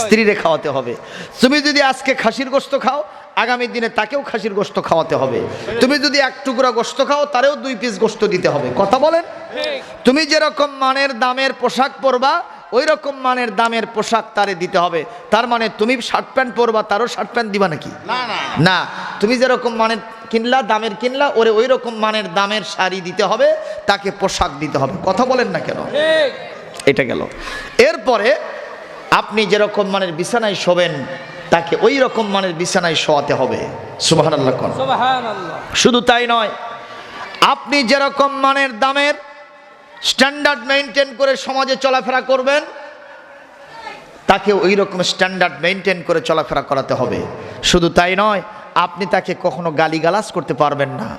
স্ত্রীরে খাওয়াতে হবে। তুমি যদি আজকে খাসির গোশত খাও, আগামী দিনে তাকেও খাসির গোশত খাওয়াতে হবে। তুমি যদি 1 টুকরা গোশত খাও, তারেও 2 পিস গোশত দিতে হবে। কথা বলেন? তুমি যেরকম মানের দামের পোশাক পরবা, ওই রকম মানের দামের পোশাক তারে দিতে হবে। তার মানে তুমি শার্ট প্যান্ট পরবা, তারও শার্ট প্যান্ট দিবা নাকি? না। তুমি যেরকম মানের কিনলা, দামের কিনলা, ওরে ওই রকম মানের দামের শাড়ি দিতে হবে, তাকে পোশাক দিতে হবে। কথা বলেন না কেন? এটা গেল। এরপরে আপনি যেরকম মানের বিছানায় শোবেন, তাকে ওই রকম মানের বিছানায় শোয়াতে হবে। সুবহানাল্লাহ। শুধু তাই নয়, আপনি যেরকম মানের দামের স্ট্যান্ডার্ড মেনটেন করে সমাজে চলাফেরা করবেন, তাকে ওই রকম স্ট্যান্ডার্ড মেনটেন করে চলাফেরা করাতে হবে। শুধু তাই নয়, আপনি তাকে কখনো গালিগালাজ করতে পারবেন না,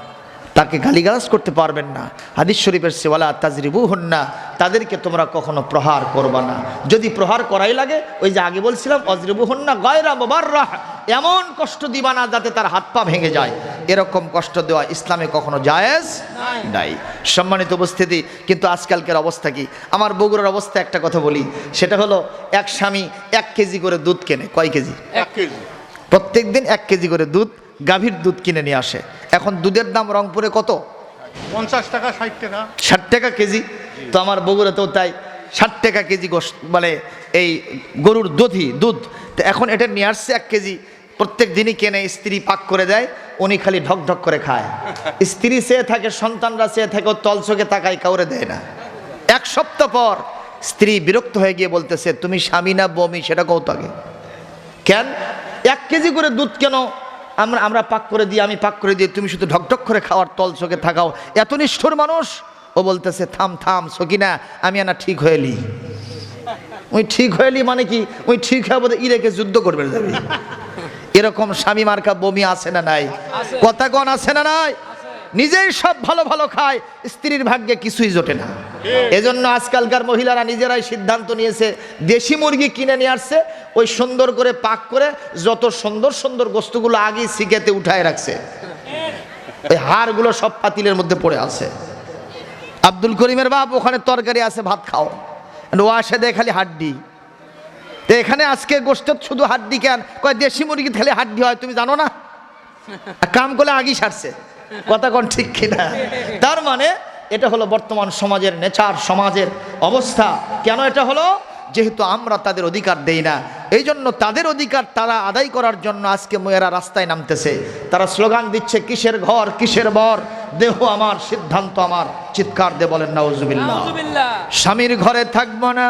তাকে গালিগালাজ করতে পারবেন না। হাদিস শরীফের ওয়ালা তাজরিবুহুন্না তাদেরকে তোমরা কখনো প্রহার করবা না। যদি প্রহার করাই লাগে, ওই যে আগে বলছিলাম অজরিবুহুন্না গায়রা মুবাররাহ, এমন কষ্ট দিবা না যাতে তার হাত পা ভেঙে যায়। এরকম কষ্ট দেওয়া ইসলামে কখনো জায়েজ নাই। সম্মানিত উপস্থিতি, কিন্তু আজকালকার অবস্থা কি? আমার বগুড়ার অবস্থা একটা কথা বলি, সেটা হলো এক স্বামী 1 কেজি করে দুধ কেনে। কয় কেজি? 1 কেজি। প্রত্যেক দিন 1 কেজি করে দুধ, গাভীর দুধ কিনে নিয়ে আসে। এখন দুধের দাম রংপুরে কত? 50 টাকা 60 টাকা 60 টাকা কেজি। তো আমার বগুড়াতেও তাই 60 টাকা কেজি মানে এই গরুর দুধ। তো এখন এটা নিয়ে আসছে 1 কেজি, প্রত্যেক দিনই কেনে, স্ত্রী পাক করে দেয়, উনি খালি ঢক ঢক করে খায়। স্ত্রী চেয়ে থাকে, সন্তানরা চেয়ে থাকে, ও তলচোখে তাকায়, কাউরে দেয় না। 1 সপ্তাহ পর স্ত্রী বিরক্ত হয়ে গিয়ে বলতেছে, তুমি স্বামী না বমি সেটা কও তো আগে। কেন 1 কেজি করে দুধ কেন আমরা পাক করে দিই, আমি পাক করে দিই, তুমি শুধু ঢকঢক করে খাওয়ার তল চোখে থাকাও, এত নিষ্ঠুর মানুষ? ও বলতেছে, থাম সকিনা, আমি না ঠিক হয়েলি। ওই ঠিক হয়েলি মানে কি? ওই ঠিক হয়ে বোধ ইরাকে যুদ্ধ করবে যাবি। এরকম স্বামী মার্কা বমি আছে না নাই? কথা কোন আছে না নাই? নিজেই সব ভালো ভালো খায়, স্ত্রীর ভাগ্যে কিছুই জোটে না। এজন্য আজকালকার মহিলারা নিজেরাই সিদ্ধান্ত নিয়েছে, দেশি মুরগি কিনে নিয়ে আসছে, ওই সুন্দর করে পাক করে যত সুন্দর সুন্দর গোস্তগুলো আগে শিখেতে উঠায় রাখছে, ওই হাড়গুলো সব পাতিলের মধ্যে পড়ে আছে। আব্দুল করিমের বাপ, ওখানে তরকারি আছে, ভাত খাও। ও আসে দেয় খালি হাড্ডি। তো এখানে আজকে গোস্তের শুধু হাড্ডি কেন? কয় দেশি মুরগি খালি হাড্ডি হয়, তুমি জানো না? কাম করলে আগেই সারছে। কথা কোন ঠিক কিনা? তার মানে এটা হলো বর্তমান সমাজের নেচার, সমাজের অবস্থা। কেন এটা হলো? যেহেতু আমরা তাদের অধিকার দেই না, এই জন্য তাদের অধিকার তারা আদায় করার জন্য আজকে মেয়েরা রাস্তায় নামতেছে। তারা স্লোগান দিচ্ছে, কিসের ঘর কিসের বর, দেহ আমার সিদ্ধান্ত আমার। চিৎকার দিয়ে বলেন নাউজুবিল্লাহ। স্বামীর ঘরে থাকবো না,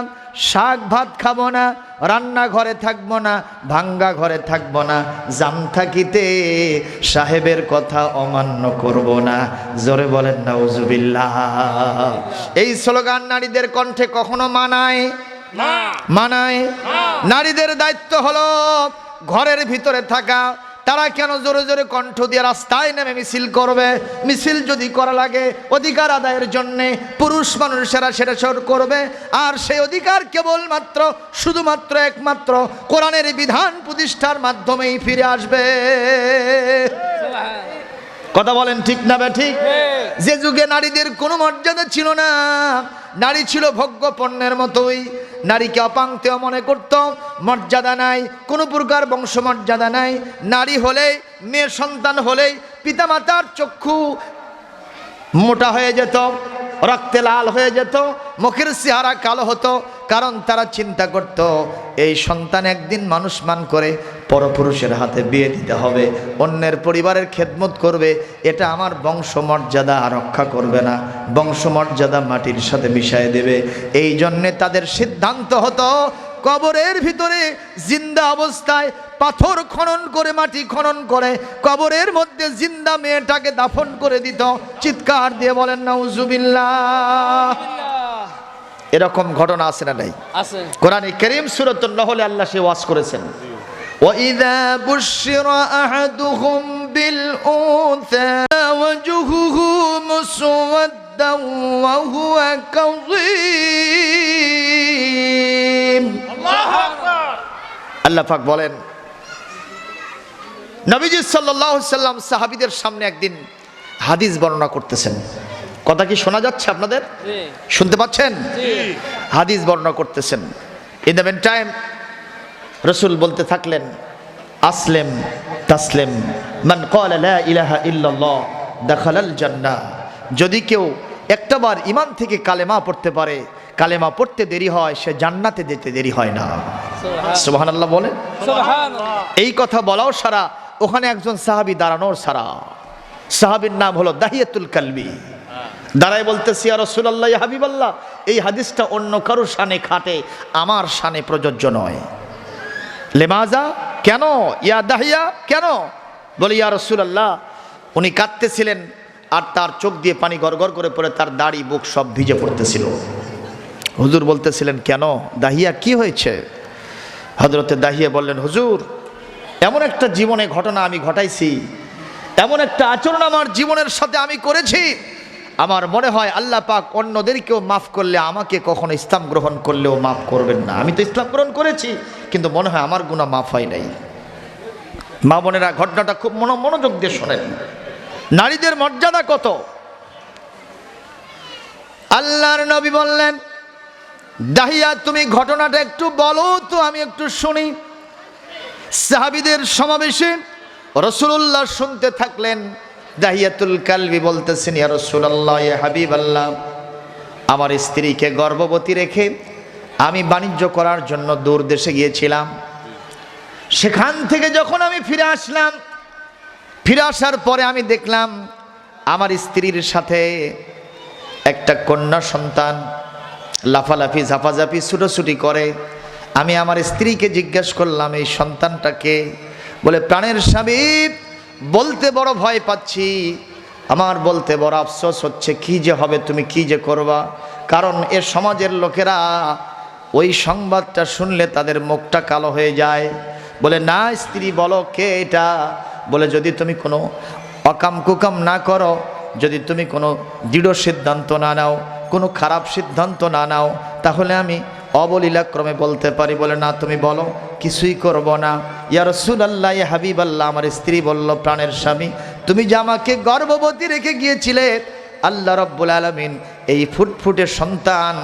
শাক ভাত খাবো না, রান্না ঘরে থাকবো না, ভাঙ্গা ঘরে থাকবো না, জান থাকিতে সাহেবের কথা অমান্য করব না। জোরে বলেন নাউজুবিল্লাহ। এই স্লোগান নারীদের কণ্ঠে কখনো মানায়? নারীদের দায়িত্ব হলো ঘরের ভিতরে থাকা। তারা কেন জোরে জোরে কণ্ঠ দিয়ে রাস্তায় নেমে মিছিল করবে? মিছিল যদি করা লাগে অধিকার আদায়ের জন্যে, পুরুষ মানুষেরা সেটা করবে। আর সেই অধিকার কেবলমাত্র শুধুমাত্র একমাত্র কোরআনের বিধান প্রতিষ্ঠার মাধ্যমেই ফিরে আসবে। কথা বলেন ঠিক না ঠিক? যে যুগে নারীদের কোনো মর্যাদা ছিল না, নারী ছিল ভোগ্য পণ্যের মতোই। নারীকে অপাংতেয় মনে করত, মর্যাদা নাই, কোনো প্রকার বংশ মর্যাদা নাই। নারী হলেই, মেয়ে সন্তান হলেই পিতামাতার চক্ষু মোটা হয়ে যেত, রক্তে লাল হয়ে যেত, মুখের চেহারা কালো হতো। কারণ তারা চিন্তা করত, এই সন্তান একদিন মানুষ মান করে পরপুরুষের হাতে বিয়ে দিতে হবে, অন্যের পরিবারের খেদমত করবে, এটা আমার বংশমর্যাদা রক্ষা করবে না, বংশমর্যাদা মাটির সাথে মিশিয়ে দেবে। এই জন্যে তাদের সিদ্ধান্ত হতো, কবরের ভিতরে জিন্দা অবস্থায় পাথর খনন করে, মাটি খনন করে কবরের মধ্যে জিন্দা মেয়েটাকে দাফন করে দিত। চিৎকার দিয়ে বলেন নাউজুবিল্লাহ। এরকম ঘটনা আছে না নাই? আছে। কোরআনে কারীম সূরাতুন নহলে আল্লাহ সে ওয়াজ করেছেন, ওয়াইযা বুশিরা আহাদুহুম বিল উনসা ওয়াজহুহু মুসওয়াদ্দান ওয়া হুয়া কাযীম। আল্লাহু আকবার। আল্লাহ পাক বলেন, নবীজি সাল্লাল্লাহু আলাইহি সাল্লাম সাহাবীদের সামনে একদিন হাদিস বর্ণনা করতেছেন। কথা কি শোনা যাচ্ছে আপনাদের? শুনতে পাচ্ছেন? হাদিস বর্ণনা করতেছেন। ইন দ্য টাইম রাসূল বলতে থাকলেন, আসলেম তাসলেম মান ক্বালা লা ইলাহা ইল্লাল্লাহ দাখালাল জান্নাহ। যদি কেউ একটাবার ঈমান থেকে কালেমা পড়তে পারে, কালেমা পড়তে দেরি হয়, সে জান্নাতে যেতে দেরি হয় না। সুবহানাল্লাহ বলেন। সুবহানাল্লাহ। এই কথা বলাও সারা, ওখানে একজন সাহাবী দাঁড়ানোর সারা। সাহাবীর নাম হলো দাহিয়াতুল কালবি। দাঁড়ায় বলতেছি, ইয়া রাসূলুল্লাহ, ইয়া হাবিবাল্লাহ, এই হাদিসটা অন্য কারো শানে খাটে, আমার শানে প্রযোজ্য নয়। লেমাজা, কেন? ইয়া দাহিয়া, কেন? বলে, ইয়া রাসূলুল্লাহ, উনি কাঁদতেছিলেন আর তার চোখ দিয়ে পানি গড়গড় করে পড়ে তার দাড়ি বুক সব ভিজে পড়তেছিল। হুজুর বলতেছিলেন, কেন দাহিয়া, কি হয়েছে? হযরতে দাহিয়া বললেন, হুজুর, এমন একটা জীবনে ঘটনা আমি ঘটাইছি, এমন একটা আচরণ আমার জীবনের সাথে আমি করেছি, আমার মনে হয় আল্লাহ পাক অন্যদেরকেও মাফ করলে আমাকে কখনো ইসলাম গ্রহণ করলেও মাফ করবেন না। আমি তো ইসলাম গ্রহণ করেছি, কিন্তু মনে হয় আমার গুনাহ মাফ হয় নাই। মা বোনেরা, ঘটনাটা খুব মনোযোগ দিয়ে শোনেন। নারীদের মর্যাদা কত! আল্লাহর নবী বললেন, দাহিয়া তুমি ঘটনাটা একটু বলো তো, আমি একটু শুনি। সাহাবীদের সমাবেশে রাসূলুল্লাহ শুনতে থাকলেন। দাহিয়াতুল কালবি বলতেছেন, ইয়া রাসূলুল্লাহ, ইয়া হাবিবাল্লাহ, আমার স্ত্রীকে গর্ভবতী রেখে আমি বাণিজ্য করার জন্য দূর দেশে গিয়েছিলাম। সেখান থেকে যখন আমি ফিরে আসলাম, ফিরে আসার পরে আমি দেখলাম আমার স্ত্রীর সাথে একটা কন্যা সন্তান লাফালাফি ঝাপাঝাপি ছুটোছুটি করে। আমি আমার স্ত্রীকে জিজ্ঞেস করলাম, এই সন্তানটাকে? বলে, প্রাণের স্বামী, বলতে বড় ভয় পাচ্ছি, আমার বলতে বড় আফসোস হচ্ছে, কি যে হবে, তুমি কি যে করবা। কারণ এ সমাজের লোকেরা ওই সংবাদটা শুনলে তাদের মুখটা কালো হয়ে যায়। বলে, না স্ত্রী, বলো কে এটা? বলে, যদি তুমি কোনো অকাম কুকাম না করো, যদি তুমি কোনো দৃঢ় সিদ্ধান্ত না নাও, কোনো খারাপ সিদ্ধান্ত না নাও, তাহলে আমি অবলীলাক্রমে বলতে পারি। বলে, না তুমি বলো, কিছুই করব না। ইয়া রাসূলুল্লাহ, ইয়া হাবিবাল্লাহ, আমার স্ত্রী বলল, প্রাণের স্বামী, তুমি যে আমাকে গর্ভবতী রেখে গিয়েছিলে, আল্লাহ রাব্বুল আলামিন এই ফুটফুটে সন্তান,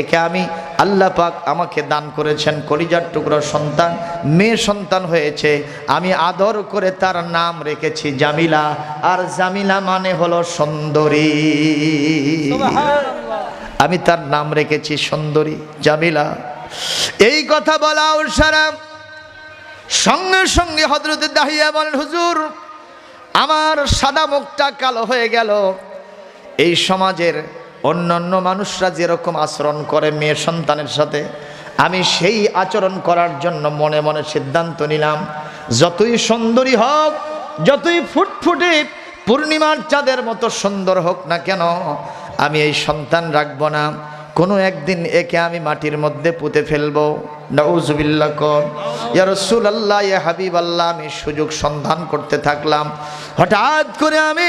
একে আমি আল্লাহ পাক আমাকে দান করেছেন, কলিজার টুকরো সন্তান, মেয়ে সন্তান হয়েছে। আমি আদর করে তার নাম রেখেছি জামিলা। আর জামিলা মানে হলো সুন্দরী। আমি তার নাম রেখেছি সুন্দরী, জামিলা। এই কথা বলা সারা সঙ্গে সঙ্গে হযরত দাহিয়া বলেন, হুজুর, আমার সাদা মুখটা কালো হয়ে গেল। এই সমাজের অন্যান্য মানুষরা যেরকম আচরণ করে মেয়ে সন্তানের সাথে, আমি সেই আচরণ করার জন্য মনে মনে সিদ্ধান্ত নিলাম, যতই সুন্দরী হোক, যতই ফুটফুটে পূর্ণিমার চাঁদের মতো সুন্দর হোক না কেন, আমি এই সন্তান রাখবো না। কোনো একদিন একে আমি মাটির মধ্যে পুঁতে ফেলবো। নাউজুবিল্লাহ। ইয়া রাসূলুল্লাহ, ইয়া হাবিবাল্লাহ, আমি সুযোগ সন্ধান করতে থাকলাম। হঠাৎ করে আমি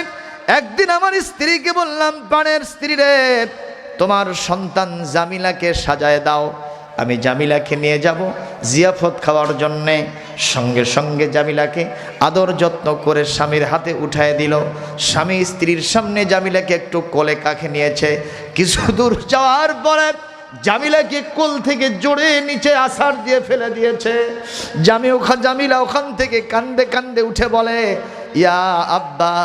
একদিন আমার স্ত্রীকে বললাম, প্রাণের স্ত্রী রে, তোমার সন্তান জামিলাকে সাজায় দাও, আমি জামিলাকে নিয়ে যাব জিয়াফত খাওয়ার জন্যে। সঙ্গে সঙ্গে জামিলাকে আদর যত্ন করে স্বামীর হাতে উঠায় দিল। স্বামী স্ত্রীর সামনে জামিলাকে একটু কোলে কাছে নিয়েছে। কিছু দূর যাওয়ার পরে জামিলাকে কোল থেকে জোরে নিচে আছাড় দিয়ে ফেলে দিয়েছে। জামিলা ওখান থেকে কান্দে কান্দে উঠে বলে, ইয়া আব্বা,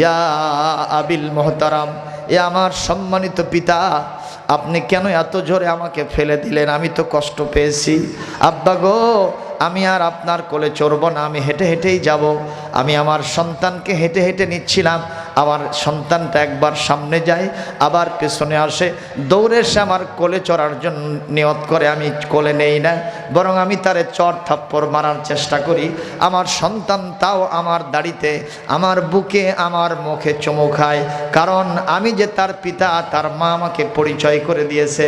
ইয়া আবিল মোহতারাম, এ আমার সম্মানিত পিতা, আপনি কেন এত জোরে আমাকে ফেলে দিলেন? আমি তো কষ্ট পেয়েছি। আব্বা গো, আমি আর আপনার কোলে চড়ব না, আমি হেঁটে হেঁটেই যাব। আমি আমার সন্তানকে হেঁটে হেঁটে নিচ্ছিলাম, আমার সন্তানটা একবার সামনে যায়, আবার পেছনে আসে, দৌড়ে এসে আমার কোলে চড়ার জন্য নিয়ত করে। আমি কোলে নেই না, বরং আমি তারে চড় থাপ্পড় মারার চেষ্টা করি। আমার সন্তান তাও আমার দাড়িতে, আমার বুকে, আমার মুখে চুমু খায়, কারণ আমি যে তার পিতা, তার মা আমাকে পরিচয় করে দিয়েছে।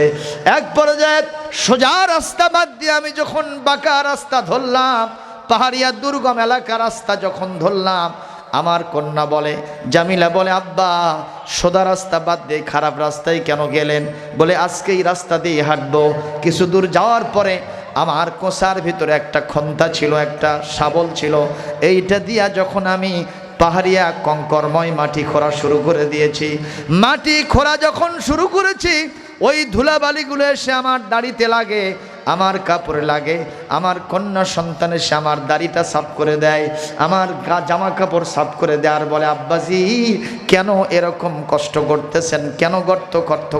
এক পর্যায়ে সোজা রাস্তা বাদ দিয়ে আমি যখন বাঁকা রাস্তা ধরলাম, পাহাড়িয়া দুর্গম এলাকা রাস্তা যখন ধরলাম, আমার কন্যা বলে, জামিলা বলে, আব্বা, সোজা রাস্তা বাদ দিয়ে খারাপ রাস্তায় কেন গেলেন? বলে, আজকে এই রাস্তা দিয়ে হাঁটবো। কিছু দূর যাওয়ার পরে আমার কোষার ভিতরে একটা খন্তা ছিল, একটা শাবল ছিল। এইটা দিয়া যখন আমি পাহাড়িয়া কঙ্করময় মাটি খোঁড়া শুরু করে দিয়েছি, মাটি খোঁড়া যখন শুরু করেছি, ওই ধুলাবালিগুলো এসে আমার দাড়িতে লাগে, আমার কাপড়ে লাগে। আমার কন্যা সন্তান এসে আমার দাড়িটা সাফ করে দেয়, আমার জামা কাপড় সাফ করে দেয়, আর বলে, আব্বাজি, কেন এরকম কষ্ট করতেছেন? কেন গর্ত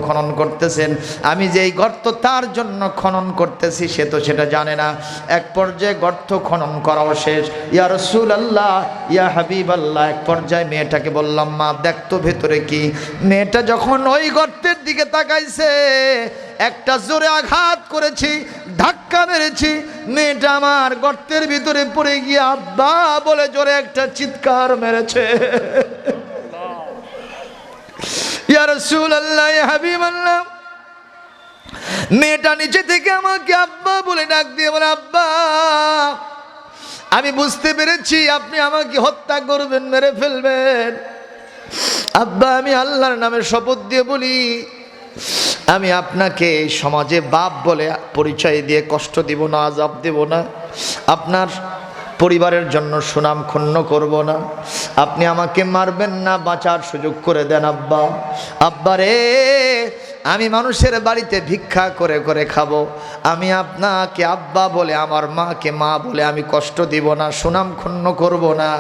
খনন করতেছেন? আমি যে এই গর্ত তার জন্য খনন করতেছি, সে তো সেটা জানে না। এক পর্যায়ে গর্ত খনন করাও শেষ। ইয়া রাসূলুল্লাহ, ইয়া হাবিবাল্লাহ, এক পর্যায়ে মেয়েটাকে বললাম, মা দেখতো ভেতরে কি। মেয়েটা যখন ওই গর্তের দিকে তাকাইছে, একটা জোরে আঘাত করেছি, ধাক্কা মেরেছি, মেয়েটা আমার গর্তের ভিতরে পড়ে গিয়ে আব্বা বলে জোরে একটা চিৎকার মেরেছে। ইয়া রাসূলুল্লাহ, ইয়া হাবিবাল্লাহ, মেয়েটা নিচে থেকে আমাকে আব্বা বলে ডাক দিয়ে বলে, আব্বা, আমি বুঝতে পেরেছি আপনি আমাকে হত্যা করবেন, মেরে ফেলবেন। আব্বা আমি আল্লাহর নামে শপথ দিয়ে বলি, আমি আপনাকে সমাজে বাপ বলে পরিচয় দিয়ে কষ্ট দিব না, আযাব দেব না, আপনার পরিবারের জন্য সুনাম ক্ষুণ্ণ করব না, আপনি আমাকে মারবেন না, বাঁচার সুযোগ করে দেন আব্বা। আব্বা রে, আমি মানুষের বাড়িতে ভিক্ষা করে করে খাবো, আমি আপনাকে আব্বা বলে, আমার মাকে মা বলে আমি কষ্ট দিব না, সুনাম ক্ষুণ্ণ করব না।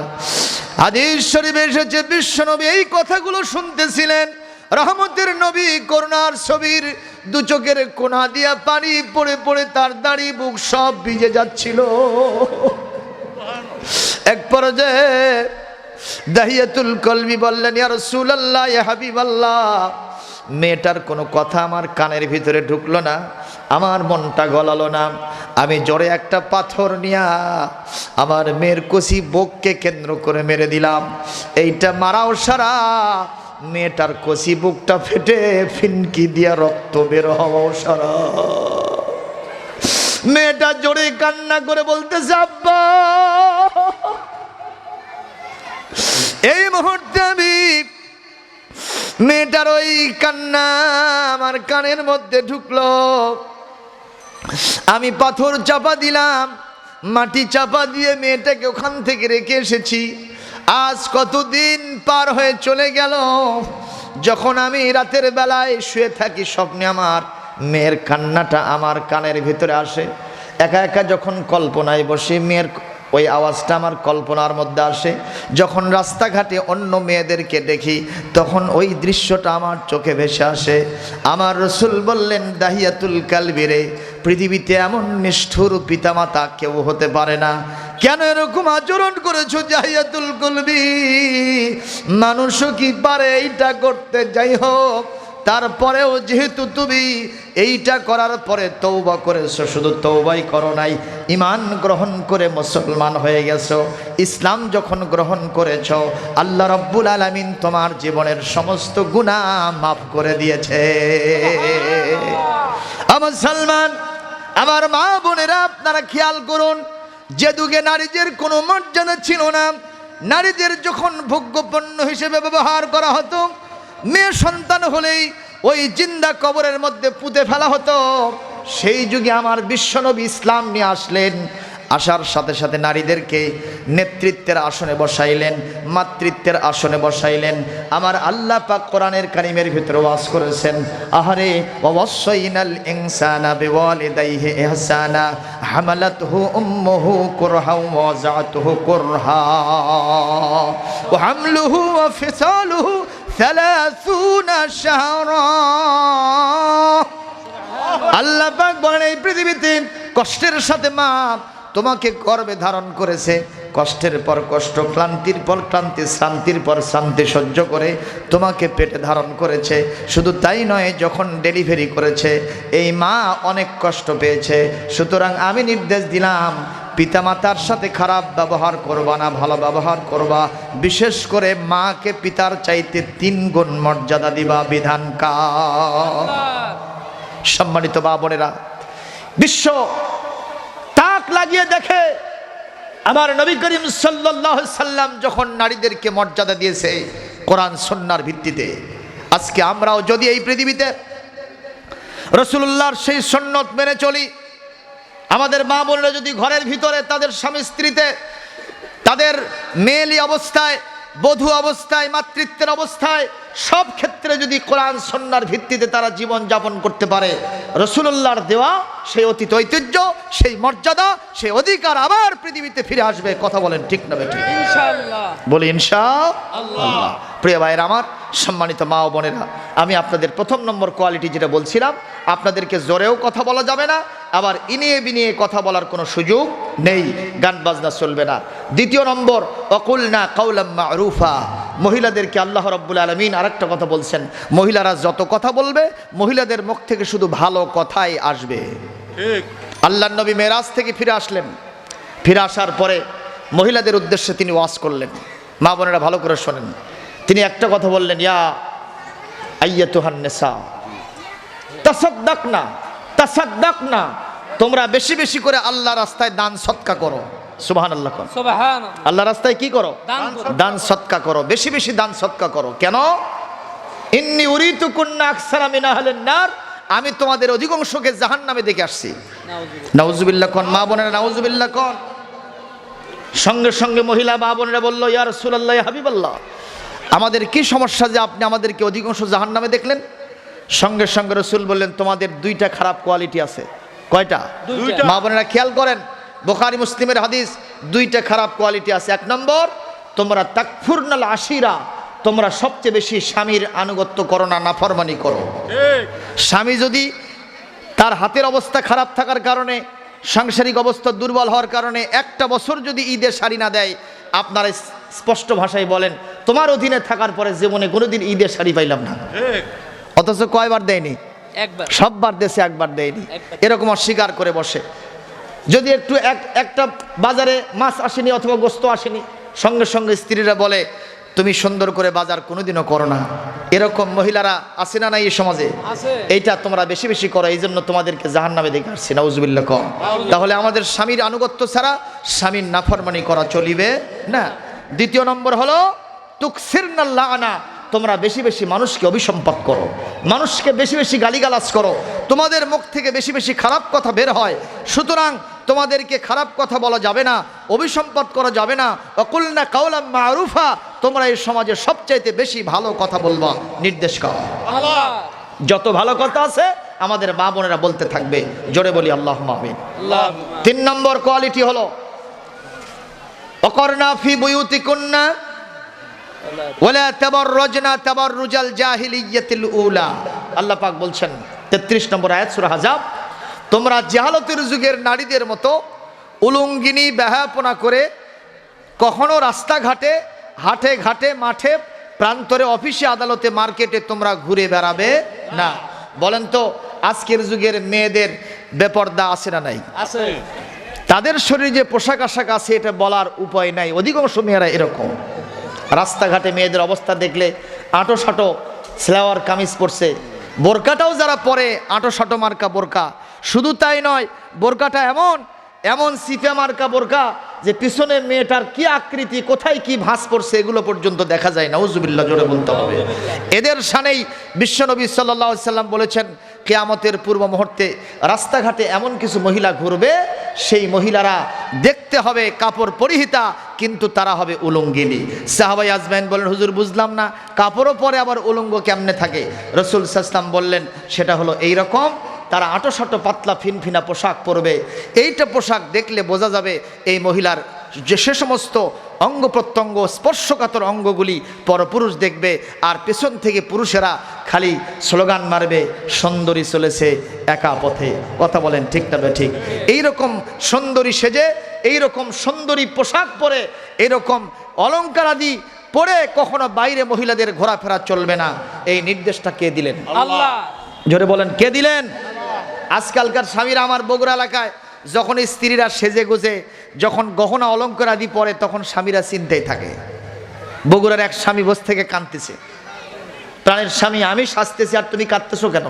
হাদিস শরীফে এসেছে বিশ্বনবী এই কথাগুলো শুনতেছিলেন, রহমতের নবী করুণার ছবির দু চোখের কোনা দিয়া পানি পড়ে পড়ে তার দাড়ি বুক সব ভিজে যাচ্ছিল। এক পর্যায়ে দাহিয়াতুল কলবি বললেন, ইয়া রাসূলুল্লাহ, ইয়া হাবিবাল্লাহ, মেয়েটার কোনো কথা আমার কানের ভিতরে ঢুকলো না, আমার মনটা গলালো না, আমি জোরে একটা পাথর নিয়া আমার মেয়ের কচি বুককে কেন্দ্র করে মেরে দিলাম। এইটা মারাও সারা, মেয়েটার কচি বুকটা ফেটে ফিনকি দিয়া রক্ত বের হওয়াও সারা। মেয়েটা জোরে কান্না করে বলতেছে, আব্বা। এই মুহূর্তে আমি মেয়েটার ওই কান্না আমার কানের মধ্যে ঢুকলো, আমি পাথর চাপা দিলাম, মাটি চাপা দিয়ে মেয়েটাকে ওখান থেকে রেখে এসেছি। আজ কতদিন পার হয়ে চলে গেল, যখন আমি রাতের বেলায় শুয়ে থাকি স্বপ্নে আমার মেয়ের কান্নাটা আমার কানের ভিতরে আসে। একা একা যখন কল্পনায় বসে মেয়ের ওই আওয়াজটা আমার কল্পনার মধ্যে আসে। যখন রাস্তাঘাটে অন্য মেয়েদেরকে দেখি তখন ওই দৃশ্যটা আমার চোখে ভেসে আসে। আমার রাসূল বললেন, দাহিয়াতুল কালবি রে, পৃথিবীতে এমন নিষ্ঠুর পিতামাতা কেউ হতে পারে না, কেন এরকম আচরণ করেছো দাহিয়াতুল কলবি? মানুষও কি পারে এইটা করতে? যাই হোক, তারপরেও যেহেতু তুমি এইটা করার পরে তওবা করেছো, শুধু তওবাই করো নাই, ঈমান গ্রহণ করে মুসলমান হয়ে গেছো, ইসলাম যখন গ্রহণ করেছো, আল্লাহ রাব্বুল আলামিন তোমার জীবনের সমস্ত গুনাহ মাফ করে দিয়েছে। আমার মুসলমান, আমার মা বোনেরা, আপনারা খেয়াল করুন, যে যুগে নারীদের কোনো মর্যাদা ছিল না, নারীদের যখন ভোগ্যপণ্য হিসেবে ব্যবহার করা হতো, মেয়ে সন্তান হলেই ওই জিন্দা কবরের মধ্যে পুঁতে ফেলা হতো, সেই যুগে আমার বিশ্বনবী ইসলাম নিয়ে আসলেন। আসার সাথে সাথে নারীদেরকে নেতৃত্বের আসনে বসাইলেন, মাতৃত্বের আসনে বসাইলেন। আমার আল্লাহ পাক কোরআনের কারিমের ভিতরে ওয়াজ করেছেন, আহারে ওয়াসাইনাল ইনসানা বিওয়ালিদাইহি ইহসানা হামালাতহু উম্মুহু কুরহা ওয়া যাআতুহু কুরহা ওয়া হামলুহু ওয়া ফিসালুহু 30 শাহরা। আল্লাহ পাক বলেন, এই পৃথিবীতে কষ্টের সাথে মা তোমাকে গর্ভে ধারণ করেছে, কষ্টের পর কষ্ট, ক্লান্তির পর ক্লান্তি, শান্তির পর শান্তি সহ্য করে তোমাকে পেটে ধারণ করেছে। শুধু তাই নয়, যখন ডেলিভারি করেছে এই মা অনেক কষ্ট পেয়েছে। সুতরাং আমি নির্দেশ দিলাম, পিতামাতার সাথে খারাপ ব্যবহার করবা না, ভালো ব্যবহার করবা। বিশেষ করে মাকে পিতার চাইতে 3 গুণ মর্যাদা দিবা। বিধান কার? সম্মানিত মা বোনেরা, বিশ্ব তাক লাগিয়ে দেখে আমার নবী করিম সাল্লাল্লাহু আলাইহি সাল্লাম যখন নারীদেরকে মর্যাদা দিয়েছে কোরআন সুন্নাহর ভিত্তিতে, আজকে আমরাও যদি এই পৃথিবীতে রাসূলুল্লাহর সেই সুন্নত মেনে চলি, আমাদের মা বোনেরা যদি ঘরের ভিতরে তাদের স্বামী স্ত্রীতে, তাদের মেয়েলি অবস্থায়, বধূ অবস্থায়, মাতৃত্বের অবস্থায়, সব ক্ষেত্রে যদি কোরআন সুন্নাহর ভিত্তিতে তারা জীবন যাপন করতে পারে, রাসূলুল্লাহর দেওয়া সেই অতীত ঐতিহ্য, সেই মর্যাদা, সেই অধিকার আবার পৃথিবীতে ফিরে আসবে। কথা বলেন ঠিক না বেঠিক? ইনশাআল্লাহ বলি ইনশাআল্লাহ। প্রিয় ভাইয়ের আমার, সম্মানিত মা ও বোনেরা, আমি আপনাদের প্রথম নম্বর কোয়ালিটি যেটা বলছিলাম, আপনাদেরকে জোরেও কথা বলা যাবে না, আবার ইনিয়ে বিনিয়ে কথা বলার কোনো সুযোগ নেই, গান বাজনা চলবে না। দ্বিতীয় নম্বর, অকুলনা কাউলাম মারুফা। মহিলাদেরকে আল্লাহ রাব্বুল আলামিন আরেকটা কথা বলছেন, মহিলারা যত কথা বলবে, মহিলাদের মুখ থেকে শুধু ভালো কথাই আসবে। আল্লাহর নবী মেরাজ থেকে ফিরে আসলেন, ফিরে আসার পরে মহিলাদের উদ্দেশ্যে তিনি ওয়াজ করলেন। মা বোনেরা ভালো করে শোনেন, তিনি একটা কথা বললেন, ইয়া আইয়াতুহান নিসা তাসাদ্দাকনা, তাসাদ্দাকনা, তোমরা বেশি বেশি করে আল্লাহর রাস্তায় দান সদকা করো। সুবহানাল্লাহ কোন। সুবহানাল্লাহ। আল্লাহ রাস্তায় কি করো? দান করো। দান সৎকা করো, বেশি বেশি দান সৎকা করো। কেন? ইন্নী উরিতু কুন্না আকসারা মিন আহলিন নার, আমি তোমাদের অধিকাংশকে জাহান্নামে দেখে আসছি। নাউজুবিল্লাহ। নাউজুবিল্লাহ কোন। মা বোনেরা নাউজুবিল্লাহ কোন। সঙ্গে সঙ্গে মহিলা মা বোনেরা বলল, ইয়া রাসূলুল্লাহ, ইয়া হাবিবাল্লাহ, আমাদের কি সমস্যা যে আপনি আমাদেরকে অধিকাংশ জাহান্নামে দেখলেন? সঙ্গে সঙ্গে রাসূল বললেন, তোমাদের দুইটা খারাপ কোয়ালিটি আছে। কয়টা? দুইটা। মা বোনেরা খেয়াল করেন, বুখারী মুসলিমের হাদিস, দুইটা খারাপ কোয়ালিটি আছে। এক নম্বর, তোমরা তাকফুরনাল আশিরা, তোমরা সবচেয়ে বেশি স্বামীর আনুগত্য করো না, নাফরমানি করো। ঠিক। স্বামী যদি তার হাতের অবস্থা খারাপ থাকার কারণে, সাংসারিক অবস্থা দুর্বল হওয়ার কারণে একটা বছর যদি ঈদের শাড়ি না দেয়, আপনারা স্পষ্ট ভাষায় বলেন, তোমার অধীনে থাকার পরে জীবনে কোনোদিন ঈদের শাড়ি পাইলাম না। ঠিক। অথচ কয়বার দেয়নি? একবার। সববার দেশে, একবার দেয়নি। একবার। এরকম অস্বীকার করে বসে। যদি একটু একটা বাজারে মাছ আসেনি অথবা গোস্ত আসেনি, সঙ্গে সঙ্গে স্ত্রীরা বলে, তুমি সুন্দর করে বাজার কোনোদিনও করো না। এরকম মহিলারা আছে না নাই এই সমাজে? আছে। এইটা তোমরা বেশি বেশি করো, এই জন্য তোমাদেরকে জাহান্নামে দেখে আসছি। নাউজুবিল্লাহ কম। তাহলে আমাদের স্বামীর আনুগত্য ছাড়া স্বামীর নাফরমানি করা চলিবে না। দ্বিতীয় নম্বর হলো তুকসিরনাল লাআনা, তোমরা বেশি বেশি মানুষকে অভিসম্পাত করো, মানুষকে বেশি বেশি গালিগালাজ করো, তোমাদের মুখ থেকে বেশি বেশি খারাপ কথা বের হয়। সুতরাং তোমাদেরকে খারাপ কথা বলা যাবে না, অভিসম্পাত করা যাবে না। ওয়াকুলনা কাওলাম মারুফা, তোমরা এই সমাজে সবচাইতে বেশি ভালো কথা বলবা, নির্দেশ করো। আল্লাহ। যত ভালো কথা আছে আমাদের মা বোনেরা বলতে থাকবে, জোরে বলি আল্লাহুম্মা আমিন। আল্লাহ। 3 নম্বর কোয়ালিটি হলো ওয়াকরনা ফি বুয়ুতিকুন্না ওয়ালা তাবাররাজনা তাবাররুজাল জাহিলিয়াতিল উলা। আল্লাহ পাক বলছেন 33 নম্বর আয়াত সূরা হাজাব, তোমরা জাহালতের যুগের নারীদের মতো উলঙ্গিনী বেহাপনা করে কখনো রাস্তাঘাটে, হাটে ঘাটে, মাঠে প্রান্তরে, অফিসে, আদালতে, মার্কেটে তোমরা ঘুরে বেড়াবে না। বলেন তো আজকের যুগের মেয়েদের বেপর্দা আছে না নাই? আছে। তাদের শরীরে যে পোশাক আশাক আছে এটা বলার উপায় নাই। অধিকাংশ মেয়েরা এরকম। রাস্তাঘাটে মেয়েদের অবস্থা দেখলে আঁটো সাঁটো সেলাওয়ার কামিজ পরছে, বোরকাটাও যারা পরে আঁটো সাঁটো মার্কা বোরকা। শুধু তাই নয়, বোরকাটা এমন এমন সিপে মার্কা বোরকা যে পিছনে মেয়েটার কি আকৃতি, কোথায় কি ভাঁজ পড়ছে এগুলো পর্যন্ত দেখা যায়। নাউজুবিল্লাহ, জোরে বলতে হবে। এদের শানেই বিশ্বনবী সাল্লাল্লাহু আলাইহি সাল্লাম বলেছেন, কিয়ামতের পূর্ব মুহূর্তে রাস্তাঘাটে এমন কিছু মহিলা ঘুরবে, সেই মহিলারা দেখতে হবে কাপড় পরিহিতা, কিন্তু তারা হবে উলঙ্গিনী। সাহাবায়ে আজমাইন বলেন, হুজুর বুঝলাম না, কাপড়ও পরে আবার উলঙ্গ কেমনে থাকে? রাসূল সাল্লাল্লাহু আলাইহি ওয়াসাল্লাম বললেন, সেটা হলো এইরকম, তারা আঁটো সাঁটো পাতলা ফিনফিনা পোশাক পরবে। এইটা পোশাক দেখলে বোঝা যাবে এই মহিলার যে সে সমস্ত অঙ্গ প্রত্যঙ্গ, স্পর্শকাতর অঙ্গগুলি পরপুরুষ দেখবে, আর পেছন থেকে পুরুষেরা খালি স্লোগান মারবে, সুন্দরী চলেছে একা পথে। কথা বলেন ঠিক না ঠিক? এইরকম সুন্দরী সেজে, এইরকম সুন্দরী পোশাক পরে, এইরকম অলংকার আদি পরে কখনো বাইরে মহিলাদের ঘোরাফেরা চলবে না। এই নির্দেশটা কে দিলেন? আল্লাহ। জোরে বলেন, কে দিলেন? আজকালকার স্বামীরা, আমার বগুড়া এলাকায় যখন স্ত্রীরা সেজে গুজে যখন গহনা অলংকার আদি পরে, তখন স্বামীরা চিন্তায় থাকে। বগুড়ার এক স্বামী বসে থেকে কাঁদতেছে, প্রাণের স্বামী, আমি সাজতেছি আর তুমি কাঁদতেছো কেন?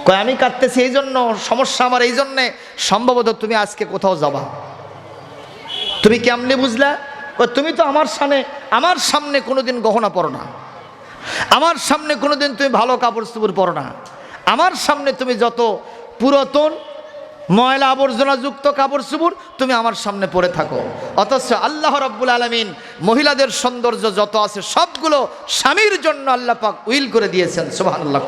কয়, আমি কাঁদতেছি এই জন্য, সমস্যা আমার এই জন্যে, সম্ভবত তুমি আজকে কোথাও যাবা। তুমি কেমনে বুঝলা? কয়, তুমি তো আমার সামনে কোনোদিন গহনা পরো না, আমার সামনে কোনোদিন তুমি ভালো কাপড় চোপড় পরো না, আমার সামনে তুমি যত পুরাতন ময়লা আবর্জনা যুক্ত কাপড় চোপড় তুমি আমার সামনে পরে থাকো। অথচ আল্লাহ রাব্বুল আলামিন মহিলাদের সৌন্দর্য যত আছে সবগুলো স্বামীর জন্য আল্লাহ পাক উইল করে দিয়েছেন। সুবহানাল্লাহ।